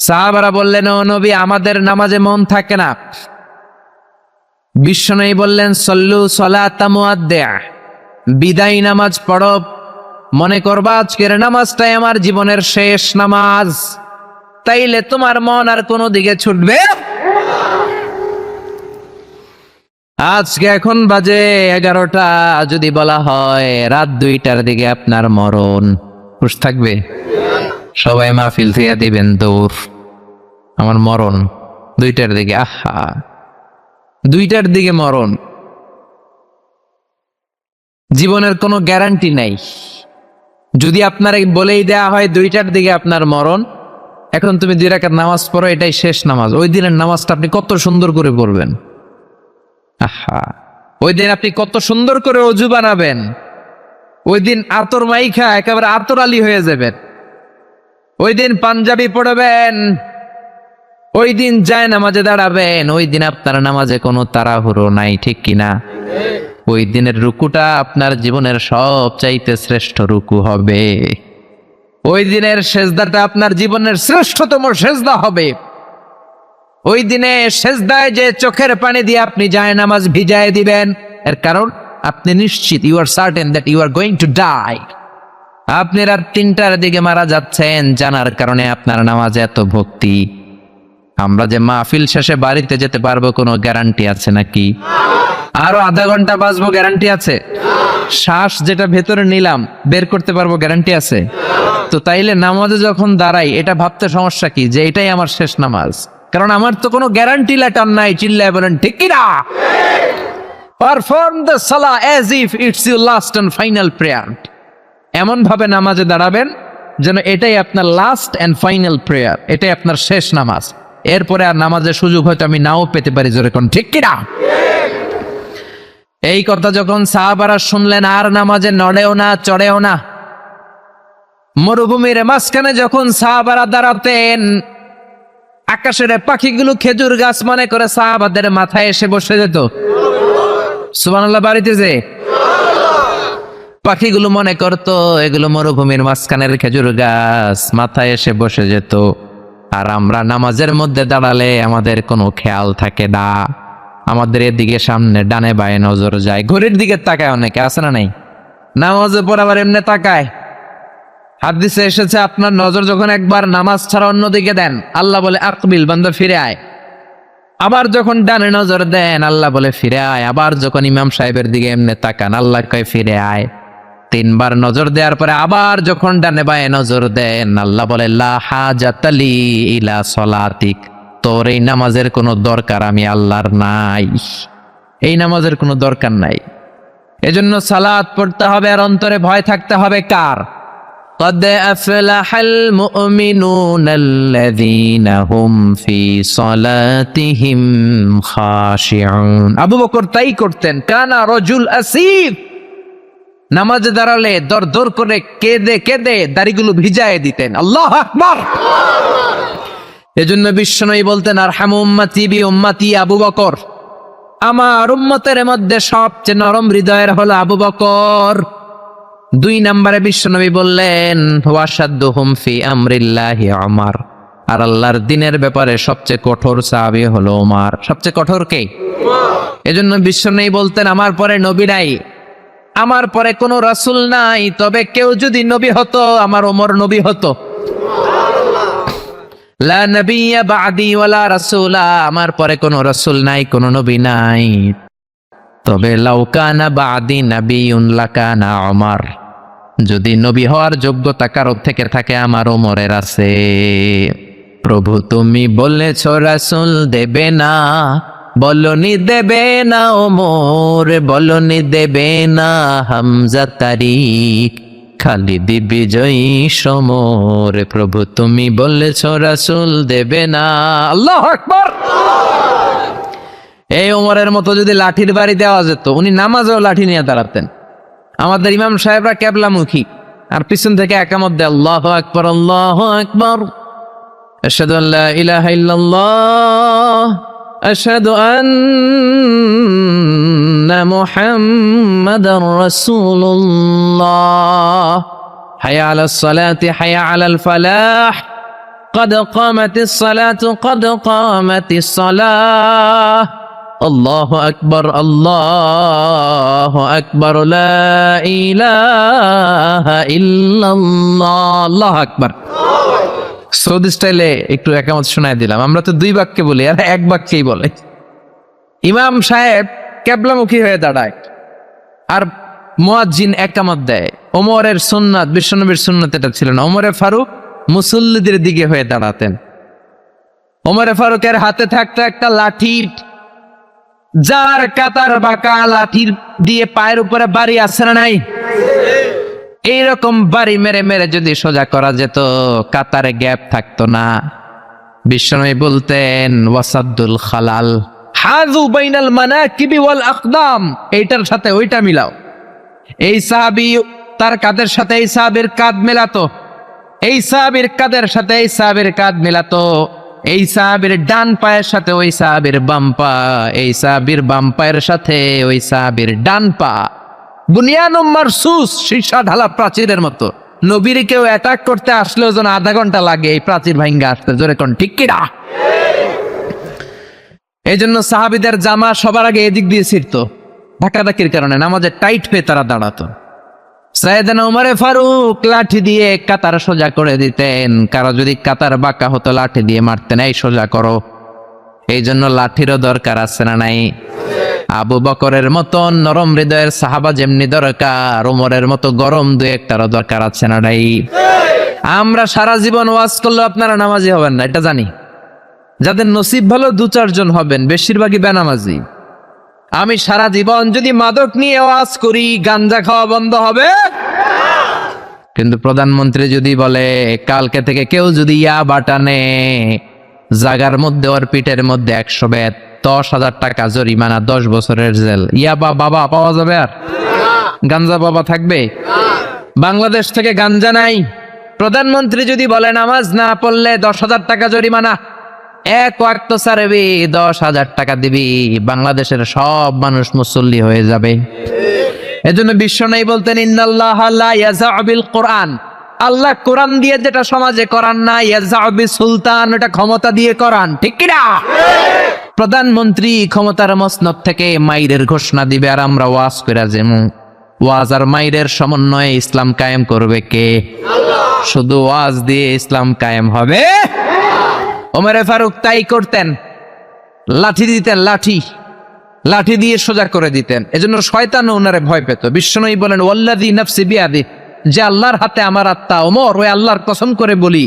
সাহাবারা বললেন, ও নবী, আমাদের নামাজে মন থাকে না। বিশ্বনবী বললেন, সল্লু সলাতা মুআদ্দিআ, বিদায় নামাজ পড়ো, মনে করবা আজকের নামাজটাই আমার জীবনের শেষ নামাজ, তাইলে তোমার মন আর কোনো দিকে ছুটবে। আজকে এখন বাজে 11টা, যদি বলা হয় রাত 2টার দিকে আপনার মরণ, খুশ থাকবে? সবাই মাহফিল থেকে দিবেন দৌড়, আমার মরণ 2টার দিকে। আহা, 2টার দিকে মরণ, জীবনের কোনো গ্যারান্টি নাই। যদি আপনার বলেই দেয়া হয় 2টার দিকে আপনার মরণ, এখন তুমি 2 রাকাত নামাজ পড়ো, এটাই শেষ নামাজ, ওই দিনের নামাজটা আপনি কত সুন্দর করে পড়বেন। আহা, ওই দিন আপনি কত সুন্দর করে অজু বানাবেন, ওই দিন আতর মাইখা একেবারে আতর আলী হয়ে যাবেন, ওই দিন পাঞ্জাবি পড়বেন, ওই দিন যায় নামাজে দাঁড়াবেন, ওই দিন আপনার নামাজে কোনো তাড়াহুড়ো নাই, ঠিক কিনা? ওই দিনের রুকুটা আপনার জীবনের সবচাইতে শ্রেষ্ঠ রুকু হবে। ওই দিনের সেজদাটা আপনার জীবনের শ্রেষ্ঠতম সেজদা হবে। ওই দিনে সেজদায় যে চোখের পানি দিয়ে আপনি জায়নামাজ ভিজায় দিবেন, এর কারণ আপনি নিশ্চিত, you are certain that you are going to die. আপনি রাত 3টার দিকে মারা যাচ্ছেন জানার কারণে আপনার নামাজে এত ভক্তি। আমরা যে মাহফিল শেষে বাড়িতে যেতে পারবো কোনো গ্যারান্টি আছে নাকি? আরো আধা ঘন্টা বাঁচবো গ্যারান্টি আছে? শ্বাস যেটা ভেতরে নিলাম বের করতে পারবো গ্যারান্টি আছে? তো তাইলে নামাজে যখন দাঁড়াই এটা ভাবতে সমস্যা কি যে এটাই আমার শেষ নামাজ? কারণ আমার তো কোনো গ্যারান্টি লেটার নাই। চিল্লায় বলেন ঠিক কি না? পারফর্ম দ্য সালাহ as if it's your last and final prayer. এমন ভাবে নামাজে দাঁড়াবেন যেন এটাই আপনার লাস্ট এন্ড ফাইনাল প্রেয়ার, এটাই আপনার শেষ নামাজ। এরপরে আর নামাজের সুযোগ হয়তো আমি নাও পেতে পারি, জোরে কোন ঠিক কি না? এই কথা যখন সাহাবারা শুনলেন আর নামাজে নড়েও না চড়েও না। মরুভূমির মাঝখানে যখন সাহাবারা দাঁড়াতেন, আকাশের পাখিগুলো খেজুর গাছ মনে করে সাহাবাদের মাথায় এসে বসে যেত। সুবহানাল্লাহ। বাড়িতে যে পাখিগুলো মনে করতো এগুলো মরুভূমির মাঝখানের খেজুর গাছ, মাথায় এসে বসে যেত। আর আমরা নামাজের মধ্যে দাঁড়ালে আমাদের কোনো খেয়াল থাকে না। আমাদের এদিকে সামনে ডানে বায়ে নজর যায়, ঘড়ির দিকে তাকায়, অনেকে আছে না নাই? নামাজের পর আবার এমনি তাকায়। হাদিসে এসেছে আপনার নজর যখন একবার নামাজ ছাড়া অন্যদিকে দেন, আল্লাহ বলে আকবিল, বান্দা ফিরে আয়। আবার যখন ডানে নজর দেন, আল্লাহ বলে ফিরে আয়। আবার যখন ইমাম সাহেবের দিকে এমনি তাকান, আল্লাহ কয় ফিরে আয়। 3বার নজর দেওয়ার পরে আবার যখন ডানে বায়ে নজর দেন, আল্লাহ বলে লা হাজাতা লি ইলা সলাতিক, তোর এই নামাজের কোনো দরকার আমি আল্লাহর নাই। এই নামাজের কোনো দরকার নাই। এজন্য সালাত পড়তে হবে আর অন্তরে ভয় থাকতে হবে কার? قد أفلح المؤمنون الذين هم في صلاتهم خاشعون। আবু বকর তাই করতেন। কানা রজুল আসিফ, নামাজে দাঁড়ালে দর দর করে কেঁদে কেঁদে দাড়িগুলো ভিজায় দিতেন। আল্লাহু আকবার। এজন্য বিশ্বনবী বলতেন আরহামু উম্মতি বি উম্মতি আবু বকর। আমার উম্মতের মধ্যে সবচেয়ে নরম হৃদয়ের হলো আবু বকর। 2 নম্বরে বিশ্বনবী বললেন ওয়াশাদ্দুহুম ফি আমরিল্লাহি ওমর। আর আল্লাহর দ্বীনের ব্যাপারে সবচেয়ে কঠোর সাহাবী হলো ওমর। সবচেয়ে কঠোর কে? এজন্য বিশ্বনবী বলতেন আমার পরে নবী নাই, আমার পরে কোনো রাসূল নাই, তবে কেউ যদি নবী হতো আমার ওমর নবী হতো। লা নবিয়্যা বা'দি ওয়ালা রাসূলা, আমার পরে কোনো রাসূল নাই, কোনো নবী নাই, তবে লাউ কানা বা'দি নাবিয়্যুন লাকানা ওমর, যদি নবী হওয়ার যোগ্যতা কারো থেকে থাকে আমার ওমরের আছে। প্রভু তুমি বলেছ রাসূল দেবে না, বলনি দেবে না ওমর, বলনি দেবে না হামজা তারিক, খালিদ বিজয়ী সমর। প্রভু তুমি বলেছ রাসূল দেবে না। আল্লাহু আকবার। এই ওমরের মতো যদি লাঠির বাড়ি দেওয়া যেত, উনি নামাজেও লাঠি নিয়ে দাঁড়াতেন। আমাদের ইমাম সাহেবরা কেবলামুখী, আর পিছন থেকে একামত দেয় আল্লাহু আকবার, আল্লাহু আকবার, আশহাদু আল্লা ইলাহা ইল্লাল্লাহ, আশহাদু আন্না মুহাম্মাদার রাসূলুল্লাহ, হাইয়া আলাস সালাতি হাইয়া আলাল ফালাহ, قد قامت الصلاة قد قامت الصلاة, الله أكبر الله أكبر لا إله إلا الله, الله أكبر। সৌদি স্টাইলে একটু একামত শোনায় দিলাম। আমরা তো 2 বাক্যে বলি, আর 1 বাক্যেই বলে। ইমাম সাহেব কেবলামুখী হয়ে দাঁড়ায় আর মুয়াজ্জিন একামত দেয়। ওমরের সুন্নাত, বিশ্বনবীর সুন্নাত এটা ছিল না। ওমরে ফারুক মুসল্লিদের দিকে হয়ে দাঁড়াতেন। ওমরে ফারুকের হাতে থাকতো একটা লাঠি, যার কাতার বাঁকা লাঠির দিয়ে পায়ের উপরে বাড়ি আছে না নাই? এইরকম বাড়ি মেরে মেরে যদি সোজা করা যেত, কাতারে গ্যাপ থাকতো না। বিশ্বনবী বলতেন ওয়াসাদ্দুল খালাল, হাযু বাইনাল মানাকিবি ওয়াল আকদাম, এইটার সাথে ওইটা মিলাও। এই সাহাবী তার কাঁধের সাথে এই সাহাবীর কাঁধ মেলাতো, এই সাহাবীর কাঁধের সাথে এই সাহাবীর কাঁধ মেলাতো। এই সাহাবীর ডান পায়ের সাথে ওই সাহাবীর বাম পা, এই সাহাবীর বাম পায়ের সাথে ওই সাহাবীর ডান পা বুনিয়ানুম মারসুস, সীসা ঢালা প্রাচীরের মতো। নবীর কেউ অ্যাটাক করতে আসলেও যেন আধা ঘন্টা লাগে এই প্রাচীর ভাঙ্গা আসতে। জোরে কোন ঠিক কিনা? এই জন্য সাহাবীদের জামা সবার আগে এদিক দিয়ে ছিঁড়তো, ধাক্কাধাক্কির কারণে নামাজে টাইট হয়ে তারা দাঁড়াতো। সাইয়েদনা উমরে ফারুক লাঠি দিয়ে কাতার সোজা করে দিতেন, কারো যদি কাতার বাঁকা হতো লাঠি দিয়ে মারতেন, এই সোজা করো। এই জন্য লাঠিরও দরকার আছে না নাই? আবু বকরের মতন নরম হৃদয়ের সাহাবা যেমনি দরকার, উমরের মতো গরম দুই একটারও দরকার আছে না নাই? আমরা সারা জীবন ওয়াজ করলে আপনারা নামাজি হবেন না, এটা জানি। যাদের নসিব ভালো দু চারজন হবেন, বেশিরভাগই বেনামাজি। আমি সারা জীবন যদি মাদক নিয়ে ওয়াজ করি, গাঞ্জা খাওয়া বন্ধ হবে? কিন্তু প্রধানমন্ত্রী যদি বলে কালকে থেকে কেউ যদি ইয়া বাটানে, জাগার মধ্যে ওর পিঠের মধ্যে 100 বেত, 10,000 টাকা জরিমানা, 10 বছরের জেল, ইয়া বাবা পাওয়া যাবে? আর গাঞ্জা বাবা থাকবে? বাংলাদেশ থেকে গাঞ্জা নাই। প্রধানমন্ত্রী যদি বলে নামাজ না পড়লে 10,000 টাকা জরিমানা, এক ওয়াক্ত সারবি 10,000 টাকা দিবি, বাংলাদেশের সব মানুষ মুসল্লি হয়ে যাবে। এজন্য বিশ্বনবী বলতেন ইন্নাল্লাহ লা ইয়াযা'উ বিল কোরআন, আল্লাহ কোরআন দিয়ে যেটা সমাজে করান না, ইয়াযা'উ বিস সুলতান, এটা ক্ষমতা দিয়ে করান। ঠিক কি না? প্রধানমন্ত্রী ক্ষমতার মসনদ থেকে মাইরের ঘোষণা দিবে, আর আমরা ওয়াজ কইরা যেমন ওয়াজ আর মাইরের সমন্বয়ে ইসলাম কায়েম করবে কে? আল্লাহ। শুধু ওয়াজ দিয়ে ইসলাম কায়েম হবে? ওমরে ফারুক তাই করতেন, লাঠি দিতেন, লাঠি দিয়ে সোজা করে দিতেন। এজন্য শয়তানও ওনারে ভয় পেত। বিশ্বনবী বলেন ওয়াল্লাযী নাফসি বিয়াদি, যে আল্লাহর হাতে আমার আত্মা, ওমর ওই আল্লাহর কসম করে বলি,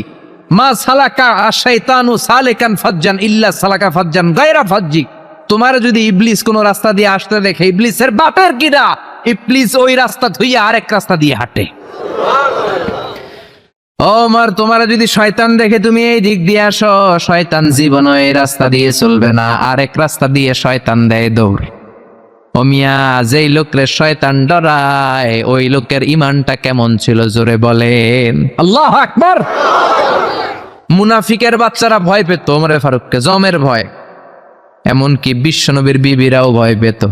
মা সালাকা আশ-শাইতানু সালিকান ফাজ্জান ইল্লা সালাকা ফাজ্জান গায়রা ফাজ্জি, তোমার যদি ইবলিস কোন রাস্তা দিয়ে আসতে দেখে, ইবলিসের বাপের কিনা, ইবলিস ওই রাস্তা ধুইয়া আরেক রাস্তা দিয়ে হাঁটে। ওমর তোমার যদি শয়তান দেখে তুমি এই দিক দিয়ে আসো, শয়তান জীবন এই রাস্তা দিয়ে চলবে না, আরেক রাস্তা দিয়ে শয়তান দেয় দৌড়। ও মিয়া, যেই লোকের শয়তান ডরায় ওই লোকের ইমানটা কেমন ছিল জোরে বলেন আল্লাহু আকবার। মুনাফিকের বাচ্চারা ভয় পেত ওমরে ফারুককে, জমের ভয়। এমনকি বিশ্বনবীর বিবিরাও ভয় পেত।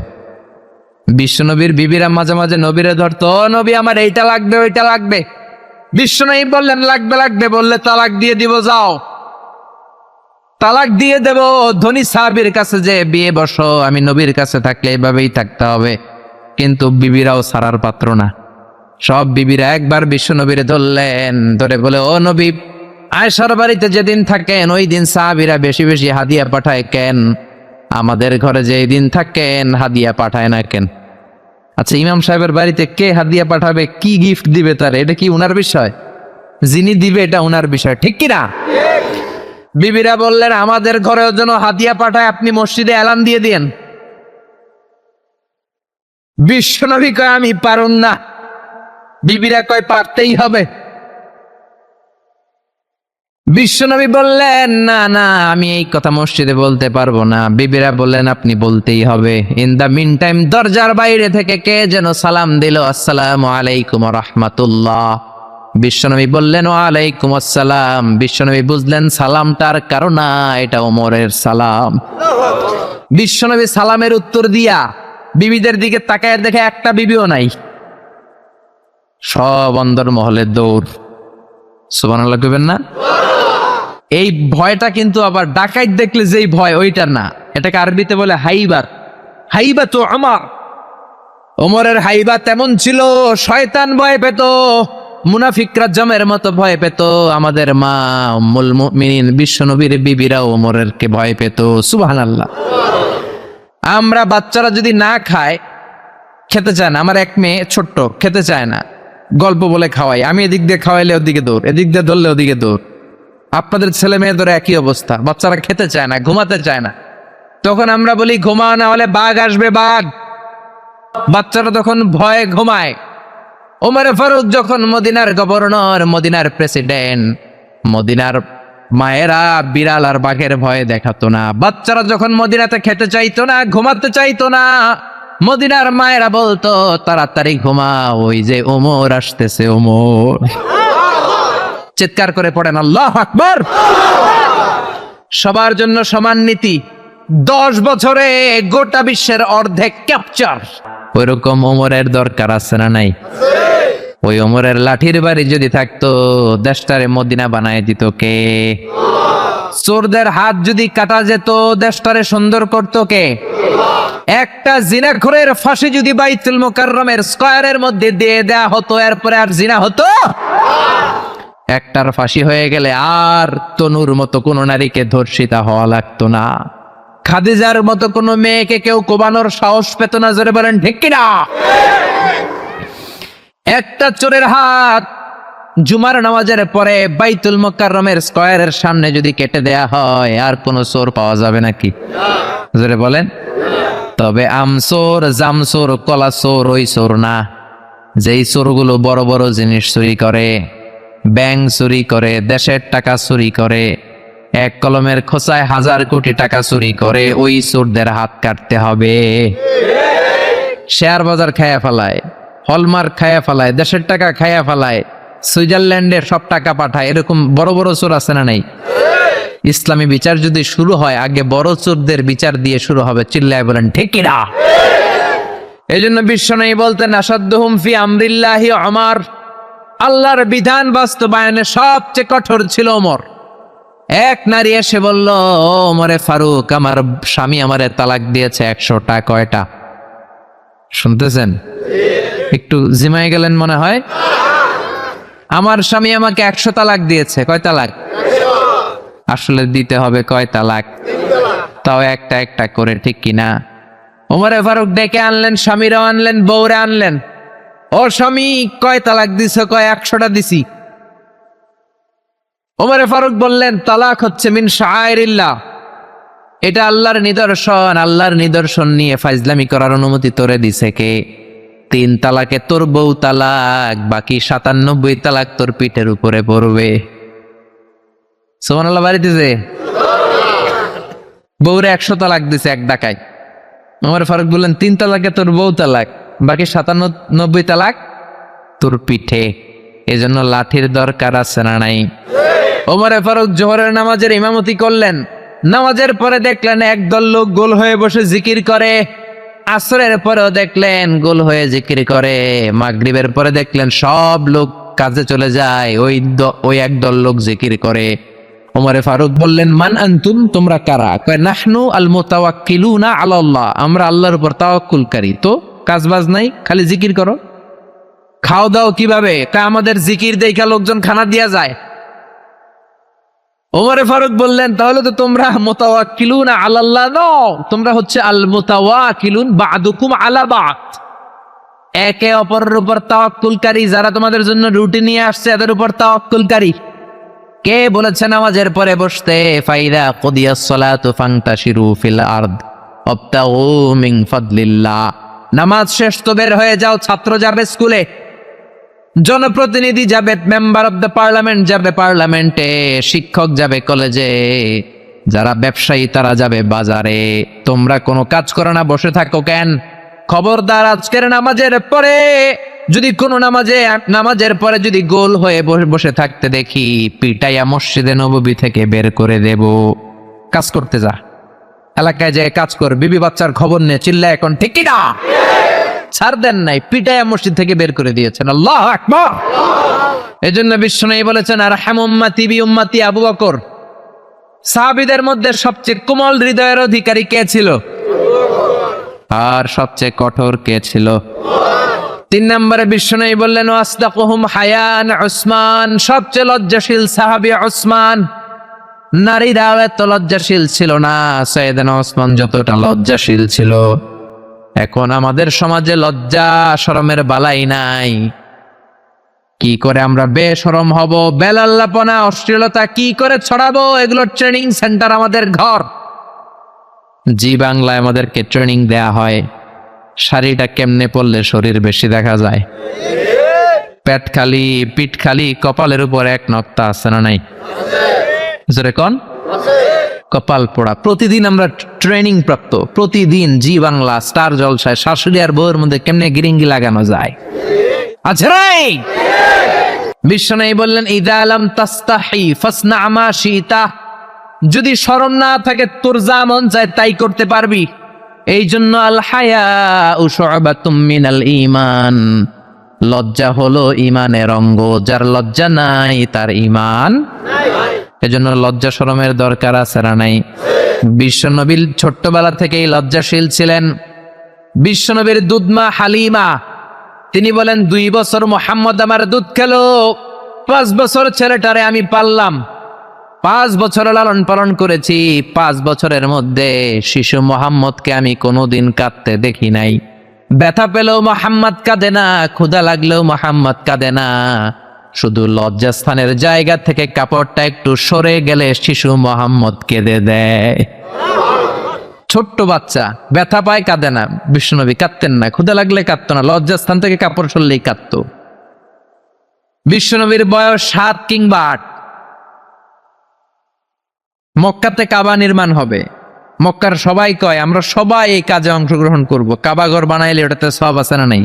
বিশ্বনবীর বিবিরা মাঝে মাঝে নবীরে ধরতো, ও নবী আমার এইটা লাগবে ওইটা লাগবে। বিশ্বনবী বললেন লাগবে বললে তালাক দিয়ে দিব, যাও তালাক দিয়ে দেব। ধনী সাহাবীর কাছে যে বিয়ে বসো, আমি নবীর কাছে থাকলে এভাবেই থাকতে হবে। কিন্তু বিবিরাও ছাড়ার পাত্র না। সব বিবিরা একবার বিশ্বনবীরে ধরলেন, ধরে বলে ও নবী, আয়েশার বাড়িতে যেদিন থাকেন ওই দিন সাহাবীরা বেশি বেশি হাদিয়া পাঠায় কেন? আমাদের ঘরে যে দিন থাকেন হাদিয়া পাঠায় না কেন? আচ্ছা, ইমাম সাহেবের বাড়িতে কে হাদিয়া পাঠাবে, কি গিফট দিবে তার, এটা কি উনার বিষয়? যিনি দিবে এটা উনার বিষয়, ঠিক কিনা? বিবিরা বললেন আমাদের ঘরেও যেন হাদিয়া পাঠায়, আপনি মসজিদে এলান দিয়ে দিয়েন। বিশ্বনবী কয় আমি পারুন না। বিবিরা কয় পারতেই হবে। বিশ্বনবী বললেন না না, আমি এই কথা মসজিদে বলতে পারবো না। বিবিরা বললেন আপনি বলতেই হবে। ইন দা মিন টাইম দরজার বাইরে থেকে কে যেন সালাম দিল, আসসালামু আলাইকুম ওয়া রাহমাতুল্লাহ। বিশ্বনবী বললেন ওয়া আলাইকুম আসসালাম। বিশ্বনবী বুঝলেন সালামটার কারণ না, এটা ওমরের সালাম। বিশ্বনবী সালামের উত্তর দিয়া বিবিদের দিকে তাকায় দেখে একটা বিবিও নাই, সব অন্দরমহলের দৌড়। সুবহানাল্লাহ কইবেন না? এই ভয়টা কিন্তু আবার ডাকাইত দেখলে যেই ভয় ওইটা না, এটাকে আরবিতে বলে হাইবাত। হাইবাত ওমর, ওমরের হাইবাত এমন ছিল, শয়তান ভয় পেত, মুনাফিকরা জমের মতো ভয় পেত। আমাদের মা উম্মুল মুমিনিন বিশ্বনবীর বিবিরা ওমরের কে ভয় পেত। সুবহানাল্লাহ। আমরা বাচ্চারা যদি না খায়, খেতে চায় না, আমার এক মেয়ে ছোট্ট খেতে চায় না, গল্প বলে খাওয়াই, আমি এদিক দিয়ে খাওয়াইলে ওদিকে দৌড়, এদিক দিয়ে ধরলে ওদিকে দৌড়। আপনাদের ছেলে মেয়েদের একই অবস্থা, বাচ্চারা খেতে চায় না, ঘুমাতে চায় না। তখন আমরা বলি ঘুমাও না হলে বাঘ আসবে, বাঘ। বাচ্চারা তখন ভয়ে ঘুমায়। ওমরে ফারুক যখন মদিনার গভর্নর, মদিনার প্রেসিডেন্ট, মদিনার মায়েরা বিড়াল আর বাঘের ভয়ে দেখাতো না। বাচ্চারা যখন মদিনাতে খেতে চাইতো না, ঘুমাতে চাইতো না, মদিনার মায়েরা বলতো তাড়াতাড়ি ঘুমা, ওই যে ওমর আসতেছে, ওমর। চিৎকার করে পড়েন আল্লাহু আকবার। সবার জন্য সমান নীতি, 10 বছরে গোটা বিশ্বের অর্ধেক ক্যাপচার। ওইরকম ওমরের দরকার আছে না নাই? ওই ওমরের লাঠির বাড়ি যদি থাকতো, দেশটারে মদিনা বানায় দিত কে? চোরদের হাত যদি কাটা যেত, দেশটারে সুন্দর করতো কে? একটা জিনাখোরের ফাঁসি যদি বাইতুল মুকাররমের স্কয়ারের মধ্যে দিয়ে দেয়া হতো, এরপরে আর জিনা হতো? একটার ফাঁসি হয়ে গেলে আর তনুর মতো কোন নারীকে ধর্ষিতা হওয়া লাগতো না। খাদিজার মতো কোন মেয়েকে কেউ কোবানোর সাহস পেত না। জোরে বলেন ঠিক কিনা? একটা চোরের হাত জুমার নামাজের পরে বাইতুল মুকাররমের স্কয়ারের সামনে যদি কেটে দেয়া হয়, আর কোন চোর পাওয়া যাবে নাকি? জোরে বলেন। তবে আমচোর, জামচোর, কলা চোর ওই চোর না, যেই চোরগুলো বড় বড় জিনিস চুরি করে, ব্যাংক চুরি করে, দেশের টাকা চুরি করে, এক কলমের খোঁচায় 1000 কোটি টাকা চুরি করে, ওই চোরদের হাত কাটতে হবে। শেয়ার বাজার খায়া ফেলায়, হলমার্ক খায়া ফেলায়, দেশের টাকা খায়া ফেলায়, সুইজারল্যান্ডে সব টাকা পাঠায়, এরকম বড় বড় চোর আছে না নাই? ইসলামী বিচার যদি শুরু হয়, আগে বড় চোরদের বিচার দিয়ে শুরু হবে। চিল্লায় বলেন ঠিক কিনা? এই জন্য বিশ্বনবী বলতেন, আসাদ্দুহুম ফি আমরিল্লাহি ওমর। আল্লাহর বিধান বাস্তবায়নে সবচেয়ে কঠোর ছিল ওমর। এক নারী এসে বলল, ওমরে ফারুক, আমার স্বামী আমারে তালাক দিয়েছে 100টা। কয়টা? শুনতেছেন? একটু জিমাই গেলেন মনে হয়। আমার স্বামী আমাকে 100 তালাক দিয়েছে। কয় তালাক? আসলে দিতে হবে কয় তালাক? তাও একটা একটা করে, ঠিক কিনা? ওমরে ফারুক ডেকে আনলেন, স্বামীরাও আনলেন, বউরে আনলেন। ও স্বামী, কয় তালাক দিছ? কয় 100টা দিছি। ওমরে ফারুক বললেন, তালাক হচ্ছে মিন শাআইরিল্লাহ, এটা আল্লাহর নিদর্শন। আল্লাহর নিদর্শন নিয়ে ফাইজলামি করার অনুমতি তোরে দিছে কে? 3 তালাকে তোর বউ তালাক, বাকি 97 তালাক তোর পিঠের উপরে পড়বে। সুবহানাল্লাহ বাড়িতেছে। বউরে 100 তালাক দিছে এক ডাকায়। ওমর ফারুক বললেন, 3 তালাকে তোর বউ তালাক, বাকি 97 তালাক তোর পিঠে। এজন্য লাঠির দরকার আছে না নাই? ওমর ফারুক জোহরের নামাজের ইমামতি করলেন। নামাজের পরে দেখলেন একদল লোক গোল হয়ে বসে জিকির করে। আসরের পরেও দেখলেন গোল হয়ে জিকির করে। মাগরিবের পরে দেখলেন সব লোক কাজে চলে যায়, ওই একদল লোক জিকির করে। ওমরে ফারুক বললেন, মান আনতুম, তোমরা কারা? কয়, নাহনু আল মুতাওয়াক্কিলুনা আলাল্লাহ, আমরা আল্লাহর উপর তাওয়াক্কুলকারী। তো কাজ বাজ নাই, খালি জিকির করো। খাও দাও কিভাবে? কয়, আমাদের জিকির দেখা লোকজন খানা দিয়া যায়। ওমরে ফারুক বললেন, তাহলে তো তোমরা মুতাওয়াক্কিলুনা আলাল্লাহ নও, তোমরা হচ্ছে আল মুতাওয়াক্কিলুন বা'দুকুম আলা বা'দ, একে অপরের উপর তাওয়াক্কুলকারী। যারা তোমাদের জন্য রুটি নিয়ে আসছে, এদের উপর তাওয়াক্কুলকারী। কে বলেছে নামাজের পরে বসতে? ফাইদা কুদিয়াস সালাতু ফান্তাশিরু ফিল আরদ ওয়াবতাগু মিন ফাদলিল্লাহ। নামাজ শেষ তো বের হয়ে যাও। ছাত্র যাবে স্কুলে, জনপ্রতিনিধি যাবে, মেম্বার অফ দ্য পার্লামেন্ট যাবে পার্লামেন্টে, শিক্ষক যাবে কলেজে, যারা ব্যবসায়ী তারা যাবে বাজারে। তোমরা কোনো কাজ করো না, বসে থাকো কেন? খবরদার, আজকের নামাজের পরে যদি কোনো নামাজের পরে যদি গোল হয়ে বসে থাকতে দেখি, পিটাইয়া মসজিদে নববী থেকে বের করে দেব। কাজ করতে যা, এলাকায় যায় কাজ কর, বিবি বাচ্চার খবর নিয়ে চিল্লা এখন, ঠিক কি না? ছাড় দেন নাই, পিটাইয়া মসজিদ থেকে বের করে দিয়েছেন। আল্লাহু আকবার। এজন্য বিশ্বনবী বলেছেন, আরহামু উম্মতি বি উম্মতি আবু বকর। সাহাবীদের মধ্যে সবচেয়ে কোমল হৃদয়ের অধিকারী কে ছিল? আর সবচেয়ে কঠোর কে ছিল? 3 নম্বরে বিশ্বনবী বললেন, ওয়াসদাকুহুম হায়ান উসমান, সবচেয়ে লজ্জাশীল সাহাবী উসমান। নারীরা এত লজ্জাশীল ছিল না, সাইয়েদনা উসমান যতটা লজ্জাশীল ছিল। এখন আমাদের সমাজে লজ্জা শরমের বালাই নাই। কি করে আমরা বেশরম হব? বেলাল্লাপনা, অশ্লীলতা কি করে ছড়াবো? এগুলোর ট্রেনিং সেন্টার আমাদের ঘর। জি বাংলায় আমাদেরকে ট্রেনিং দেয়া হয়, শাড়িটা কেমনে পরলে শরীর বেশি দেখা যায়, পেট খালি, পিঠ খালি, কপালের উপর এক নক্তা আছে না নাই? জোরে কোন? কপাল পোড়া। প্রতিদিন আমরা ট্রেনিং প্রাপ্ত, প্রতিদিন জি বাংলা স্টার জলসায় শাশুড়ি আর বউয়ের মধ্যে কেমনে গিরিঙ্গি লাগানো যায়। আচ্ছা রে, বিশ্বনবী বললেন, ইযা লাম তাস্তাহি ফাসনা মা শিতা, যদি শরম না থাকে তোর যা মন চায় তাই করতে পারবি। এই জন্য আল হায়াউ শু'বাতুম মিনাল ঈমান, লজ্জা হলো ঈমানের অঙ্গ, যার লজ্জা নাই তার ঈমান নাই। এজন্য লজ্জা শরমের দরকার আছে না নাই? বিশ্বনবী ছোট্টবেলা থেকেই লজ্জাশীল ছিলেন। বিশ্বনবীর দুধমা হালিমা তিনি বলেন 2 বছর মুহাম্মদ আমার দুধ খেলো, 5 বছর ছেলেটারে আমি পাললাম, 5 বছর লালন পালন করেছি, 5 বছরের মধ্যে শিশু মুহাম্মদকে আমি কোনোদিন কাঁদতে দেখি নাই। ব্যথা পেলেও মুহাম্মদ কাঁদে না, ক্ষুধা লাগলেও মুহাম্মদ কাঁদে না, শুধু লজ্জাস্থানের জায়গা থেকে কাপড়টা একটু সরে গেলে শিশু মুহাম্মদ কেঁদে দেয়। ছোট্ট বাচ্চা ব্যথা পায় কাঁদে না, বিশ্বনবী কাঁদতেন না, ক্ষুধা লাগলে কাঁদতো না, লজ্জাস্থান থেকে কাপড় সরলেই কাঁদতো। বিশ্বনবীর বয়স 7 কিংবা 8। মক্কাতে কাবা নির্মাণ হবে। মক্কার সবাই কয় আমরা সবাই এই কাজে অংশগ্রহণ করব, কাবা ঘর বানাইলে ওটাতে সওয়াব আছে না নাই?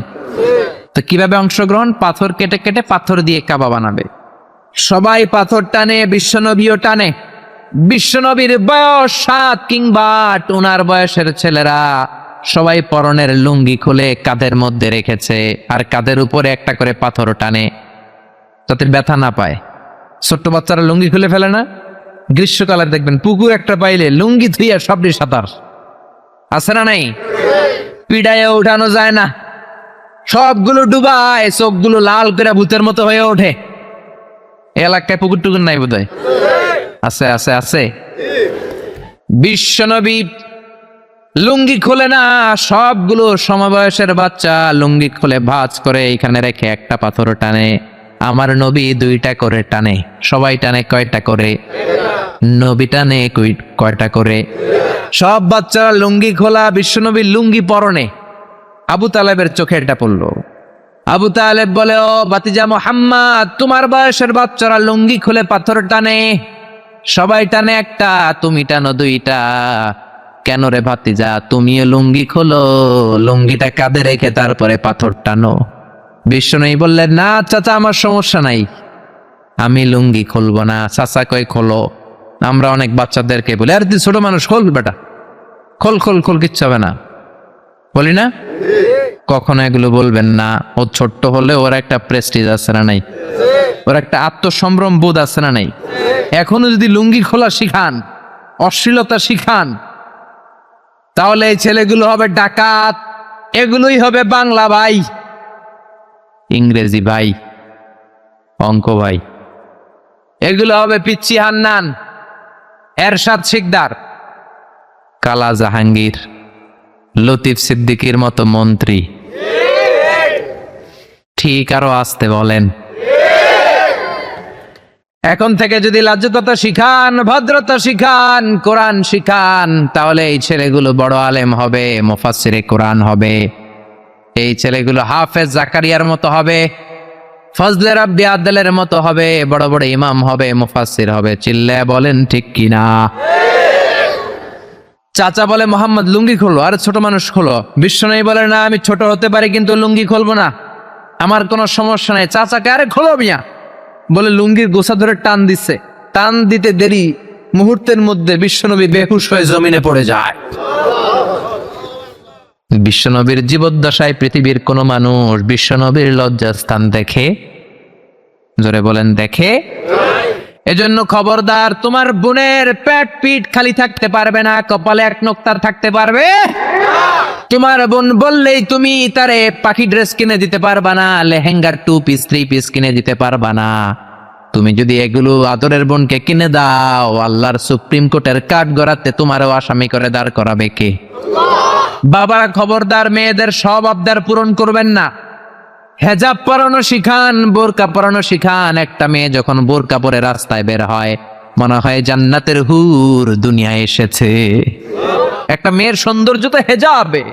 তো কিভাবে অংশগ্রহণ? পাথর কেটে কেটে পাথর দিয়ে কাবা বানাবে। সবাই পাথর টানে, বিশ্বনবীও টানে। বিশ্বনবীর বয়স 7 কিংবা 8, ওনার বয়সের ছেলেরা সবাই পরনের লুঙ্গি খুলে কাঁধের মধ্যে রেখেছে, আর কাঁধের উপরে একটা করে পাথর টানে যাতে ব্যথা না পায়। ছোট্ট বাচ্চারা লুঙ্গি খুলে ফেলে না? গ্রীষ্মকালে দেখবেন পুকুর একটা পাইলে লুঙ্গি ধুইয়া সবটি সাঁতার, আছে না নাই? পিড়ায় উঠানো যায় না, সবগুলো ডুবায়, চোখগুলো লাল করে ভূতের মতো হয়ে ওঠে। এলাকায় পুকুর টুকুর নাই বোধহয়? আছে আছে আছে। বিশ্বনবী লুঙ্গি খোলে না, সবগুলো সমবয়সের বাচ্চা লুঙ্গি খুলে ভাঁজ করে এখানে রেখে একটা পাথর টানে। আমার নবী 2টা করে টানে। সবাই টানে কয়টা করে? নবী টানে কয়টা করে? সব বাচ্চারা লুঙ্গি খোলা, বিশ্বনবীর লুঙ্গি পরনে। আবু তালেবের চোখে এটা পড়লো। আবু তালেব বলে, ও ভাতিজা মুহাম্মদ, তোমার বয়সের বাচ্চারা লুঙ্গি খুলে পাথর টানে, সবাই টানে একটা, তুমি টানো 2টা, কেন রে ভাতিজা? তুমিও লুঙ্গি খোলো, লুঙ্গিটা কাঁধে রেখে তারপরে পাথর টানো। বিশ্বনবী বললেন, না চাচা, আমার সমস্যা নাই, আমি লুঙ্গি খুলবো না। চাচা কই খোলো। আমরা অনেক বাচ্চাদেরকে বলি, আরে তুই ছোট মানুষ, খোল বেটা, খোল খোল খোল, কিচ্ছু হবে না, বলি না? কখনো এগুলো বলবেন না। ও ছোট্ট হলে ওর একটা প্রেস্টিজ আছে না নাই? ওর একটা আত্মসম্ভ্রম বোধ আছে না নাই? এখনো যদি লুঙ্গি খোলা শিখান, অশ্লীলতা শিখান, তাহলে এই ছেলেগুলো হবে ডাকাত, এগুলোই হবে বাংলা ভাই, ইংরেজি ভাই, অঙ্ক ভাই, এগুলো হবে পিচ্চি হান্নান, এরশাদ শিকদার, কালা জাহাঙ্গীর, লতিফ সিদ্দিকীর মতো মন্ত্রী। ঠিক, আরো আসতে বলেন। এখন থেকে যদি লাজ্জতা শিখান, ভদ্রতা শিখান, কোরআন শিখান, তাহলে এই ছেলেগুলো বড় আলেম হবে, মুফাসসিরে কোরআন হবে। এই ছেলেগুলো হাফেজ জাকারিয়ার মতো হবে, ফজলে রাব্বি আদলের মতো হবে, বড় বড় ইমাম হবে, মুফাসসির হবে। চিল্লায় বলেন ঠিক কিনা? চাচা বলে, মোহাম্মদ লুঙ্গি খোলো। আরে ছোট মানুষ খোলো। বিশ্বনবী বলে, না আমি ছোট হতে পারি কিন্তু লুঙ্গি খুলবো না, আমার কোনো সমস্যা নাই। চাচাকে, আরে খোলো মিয়া, বলে লুঙ্গির গোছা ধরে টান দিচ্ছে। টান দিতে দেরি, মুহূর্তের মধ্যে বিশ্বনবী বেহুশ হয়ে জমিনে পড়ে যায়। বিশ্বনবীর জীবদ্দশায় পৃথিবীর কোন মানুষ বিশ্বনবীর লজ্জাস্থান দেখে? জোরে বলেন, দেখে? এজন্য খবরদার, তোমার বোনের পেট পিঠ খালি থাকতে পারবে না, কপালে 1 নোক্তার থাকতে পারবে। তোমার বোন বললেই তুমি তারে পাখি ড্রেস কিনে দিতে পারবা না, লেহেঙ্গার 2 পিস 3 পিস কিনে দিতে পারবা না। তুমি যদি এগুলো আদরের বোনকে কিনে দাও, আল্লাহর সুপ্রিম কোর্টের কাঠ গড়াতে তোমারও আসামি করে দাঁড় করাবে কে? বাবারা খবরদার, মেয়েদের সব আবদার পূরণ করবেন না। হেজাব পরানো শিখান, বোরকা পরানো শিখান। একটা মেয়ে যখন বোরকা পরে রাস্তায় বের হয়, মনে হয় জান্নাতের হুর দুনিয়ায় এসেছে। একটা মেয়ের সৌন্দর্য তো হেজাবে,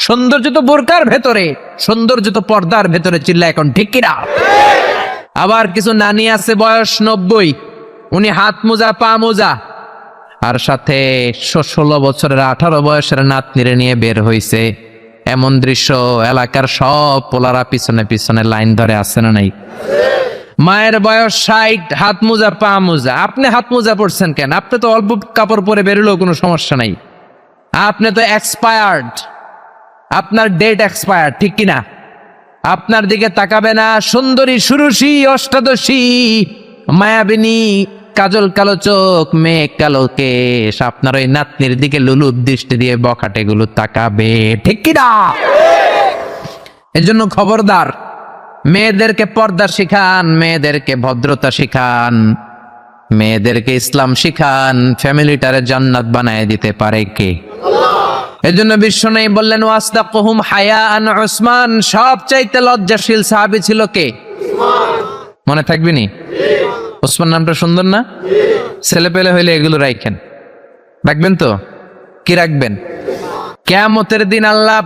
সৌন্দর্য তো বোরকার ভেতরে, সৌন্দর্য তো পর্দার ভেতরে। চিল্লা এখন ঠিক কিনা? আবার কিছু নানি আছে বয়স 90, উনি হাত মোজা পা মোজা, আর সাথে 16 বছরের 18 বয়সের নাতনিরে নিয়ে বের হইছে। এমন দৃশ্য এলাকার সব পোলারা পিছনে পিছনে লাইন ধরে, আছে না নাই? মায়ের বয়স 60, হাত মোজা পা মোজা। আপনি হাত মোজা পড়ছেন কেন? আপনি তো অল্প কাপড় পরে বেরোলেও কোনো সমস্যা নাই। আপনি তো এক্সপায়ার্ড, আপনার ডেট এক্সপায়ার্ড, ঠিক কিনা? আপনার দিকে তাকাবে না সুন্দরী সুরুষী অষ্টাদশী মায়াবিনী কাজল কালো চোখ মেঘ কালো কেশ আপনার ওই নাতনির দিকে লুলুপ দৃষ্টি দিয়ে বখাটে গুলো তাকাবে, ঠিক কিনা? এজন্য খবরদার, মেয়েদেরকে পর্দা শিখান, মেয়েদেরকে ভদ্রতা শিখান, মেয়েদেরকে ইসলাম শিখান। ফ্যামিলিটারে জান্নাত বানায় দিতে পারে কে? এজন্য বিশ্বনবী বললেন ওয়াসদাকুহুম হায়াআন উসমান, সবচাইতে লজ্জাশীল সাহাবী ছিল কে? মনে থাকবে নি? ওসমান নামটা সুন্দর না? ছেলে পেলে হইলে এগুলো রাখেন, রাখবেন তো? কি রাখবেন? কিয়ামতের দিন আল্লাহ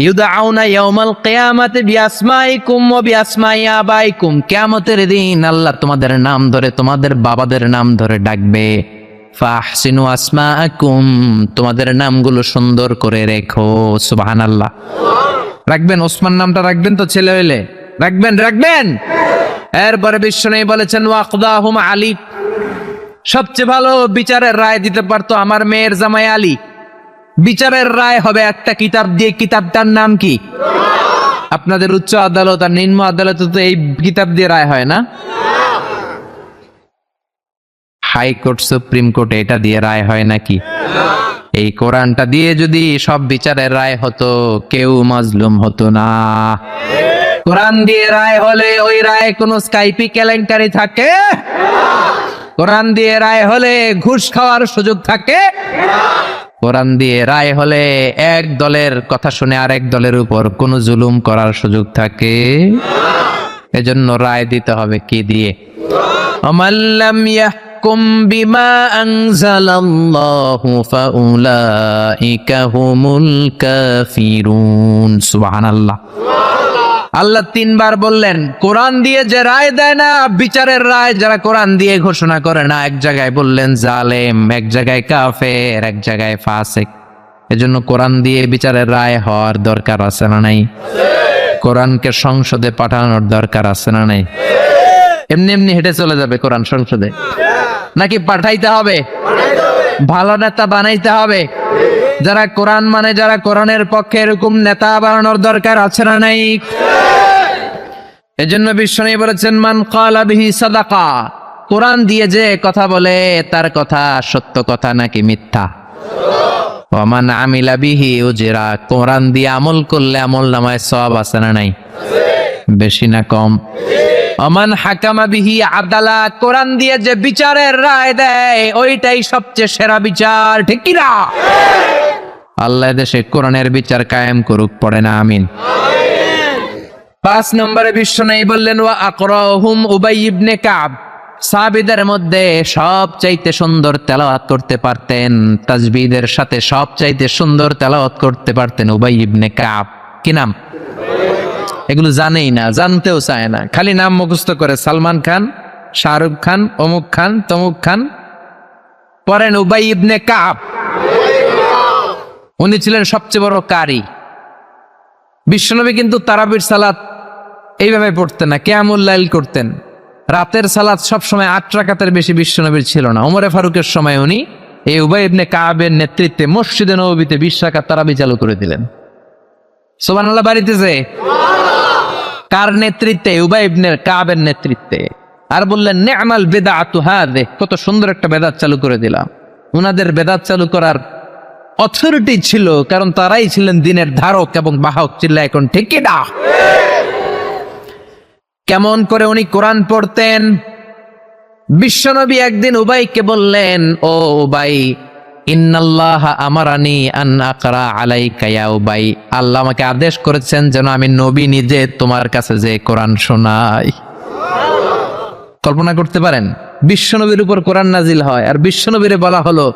ইউদআউনা ইয়াউমাল কিয়ামাতি বিআসমাইকুম ওয়া বিআসমাই আবাইকুম, কিয়ামতের দিন আল্লাহ তোমাদের নাম ধরে তোমাদের বাবাদের নাম ধরে ডাকবে। ফাহসিনু আসমাআকুম, তোমাদের নামগুলো সুন্দর করে রেখো। সুবহানাল্লাহ। রাখবেন? ওসমান নামটা রাখবেন তো? ছেলে হইলে রাখবেন, রাখবেন। এরপরে বিশ্বনবী বলেছেন ওয়াকদাহুম আলী, সবচেয়ে ভালো বিচারের রায় দিতে পারতো আমার মেয়ের জামাই আলী। বিচারের রায় হবে একটা কিতাব দিয়ে, কিতাবটার নাম কি? আপনাদের উচ্চ আদালত আর নিম্ন আদালতে তো এই কিতাব দিয়ে রায় হয় না? হাইকোর্ট সুপ্রিম কোর্টে এটা দিয়ে রায় হয় নাকি? এই কোরআনটা দিয়ে যদি সব বিচারের রায় হতো কেউ মাজলুম হতো না। কোরআন দিয়ে রায় হলে ওই রায় কোন স্কাইপি কেলেঙ্কারি থাকে? কোরআন দিয়ে রায় হলে ঘুষ খাওয়ার সুযোগ থাকে? কোরআন দিয়ে রায় হলে এক দলের কথা শুনে আরেক দলের উপর কোন জুলুম করার সুযোগ থাকে? এজন্য রায় দিতে হবে কি দিয়ে? আমাল্লাম ইয়াহকুম বিমা আনজালাল্লাহু ফাউলাইকা হুমুল কাফিরুন। সুবহানাল্লাহ। আল্লাহ 3 বার বললেন কোরআন দিয়ে যে রায় দেয় না, বিচারের রায় যারা কোরআন দিয়ে ঘোষণা করে না, এক জায়গায় বললেন জালেম, এক জায়গায় কাফের, এক জায়গায় ফাসিক। এজন্য কোরআন দিয়ে বিচারের রায় হওয়ার দরকার আছে না নাই? কোরআনকে সংসদে পাঠানোর দরকার আছে না নাই? এমনি এমনি হেঁটে চলে যাবে কোরআন সংসদে নাকি পাঠাইতে হবে? ভালো নেতা বানাইতে হবে। যারা কোরআন মানে, যারা কোরআনের পক্ষে, এরকম নেতা বানানোর দরকার আছে না নাই? এজন্য বিশ্বনবী বলেছেন মান ক্বালা বিহি সাদাকা, কোরআন দিয়ে যে কথা বলে তার কথা সত্য কথা নাকি মিথ্যা? ওয়া মান আমিলা বিহি উজরা, কোরআন দিয়ে আমল করলে আমলনামায় সওয়াব আছে না নাই? বেশি না কম? আমান হাকামা বিহি আদালা, কোরআন দিয়ে যে বিচারের রায় দেয় ওইটাই সবচেয়ে সেরা বিচার, ঠিক কি না? আল্লাহ দেশে কোরআনের বিচার কায়েম করুক, পড়ে না আমিন। 5 নম্বরে বিশ্বনবী বললেন ওয়া আকরাহুম উবাই ইবনে কাব, সাহাবীদের মধ্যে সবচাইতে সুন্দর তেলাওয়াত করতে পারতেন, তাসবিহের সাথে সবচাইতে সুন্দর তেলাওয়াত করতে পারতেন উবাই ইবনে কাব। কি নাম? এগুলো জানেই না, জানতেও চায় না, খালি নাম মুখস্থ করে। সালমান খান, শাহরুখ খান, অমুক খান, তমুক খান। পড়েন উবাই ইবনে কাব। উনি ছিলেন সবচেয়ে বড় কারি। বিশ্বনবী কিন্তু তারাবির সালাত এইভাবে পড়তেন না, কিয়ামুল লাইল করতেন। রাতের সালাত সবসময় 8 রাকাতের বেশি বিশ্বনবীর ছিল না। ওমরে ফারুকের সময় উনি এই উবাই ইবনে কাবের নেতৃত্বে মসজিদে নববীতে 20 রাকাত তারাবি চালু করে দিলেন। সুবহানাল্লাহ। বাড়িতেছে কার নেতৃত্বে? উবাই ইবনে কাবের নেতৃত্বে। আর বললেন নি'মাল বিদআতু হাযিহি, কত সুন্দর একটা বেদাত চালু করে দিলাম। উনাদের বেদাত চালু করার অথরিটি ছিল, কারণ তারাই ছিলেন দিনের ধারক এবং বাহক। চিল্লা এখন ঠিক কি না? কেমন করে উনি কোরআন পড়তেন? বিশ্বনবী একদিন উবাইকে বললেন, ও উবাই, ইন্নাল্লাহা আমারানি আন আকরা আলাইকা ইয়া উবাই, আল্লাহ আমাকে আদেশ করেছেন যেন আমি নবী নিজে তোমার কাছে যে কোরআন শোনাই। কল্পনা করতে পারেন বিশ্বনবীর উপর কোরআন নাজিল হয়, আর বিশ্বনবীরে বলা হলো,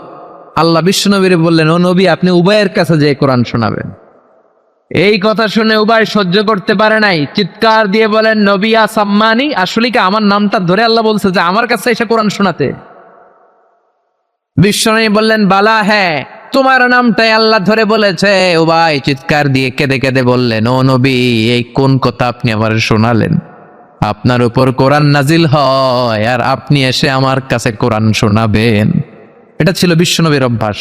আল্লাহ বিশ্বনবীরে বললেন ও নবী আপনি উবাইয়ের কাছে যে কোরআন শোনাবেন। এই কথা শুনে উবাই সহ্য করতে পারে নাই, চিৎকার দিয়ে বলেন নবী আসাম্মানি, আসলে কি আমার নামটা ধরে আল্লাহ বলছে যে আমার কাছে এসে কোরআন শোনাতে? বিশ্বনবী বললেন বালা, হ্যাঁ তোমার নামটাই আল্লাহ ধরে বলেছে। উবাই চিৎকার দিয়ে কেঁদে কেঁদে বললেন ও নবী এই কোন কথা আপনি আমার শোনালেন? আপনার উপর কোরআন নাজিল হয় আর আপনি এসে আমার কাছে কোরআন শোনাবেন। এটা ছিল বিশ্বনবীর অভ্যাস।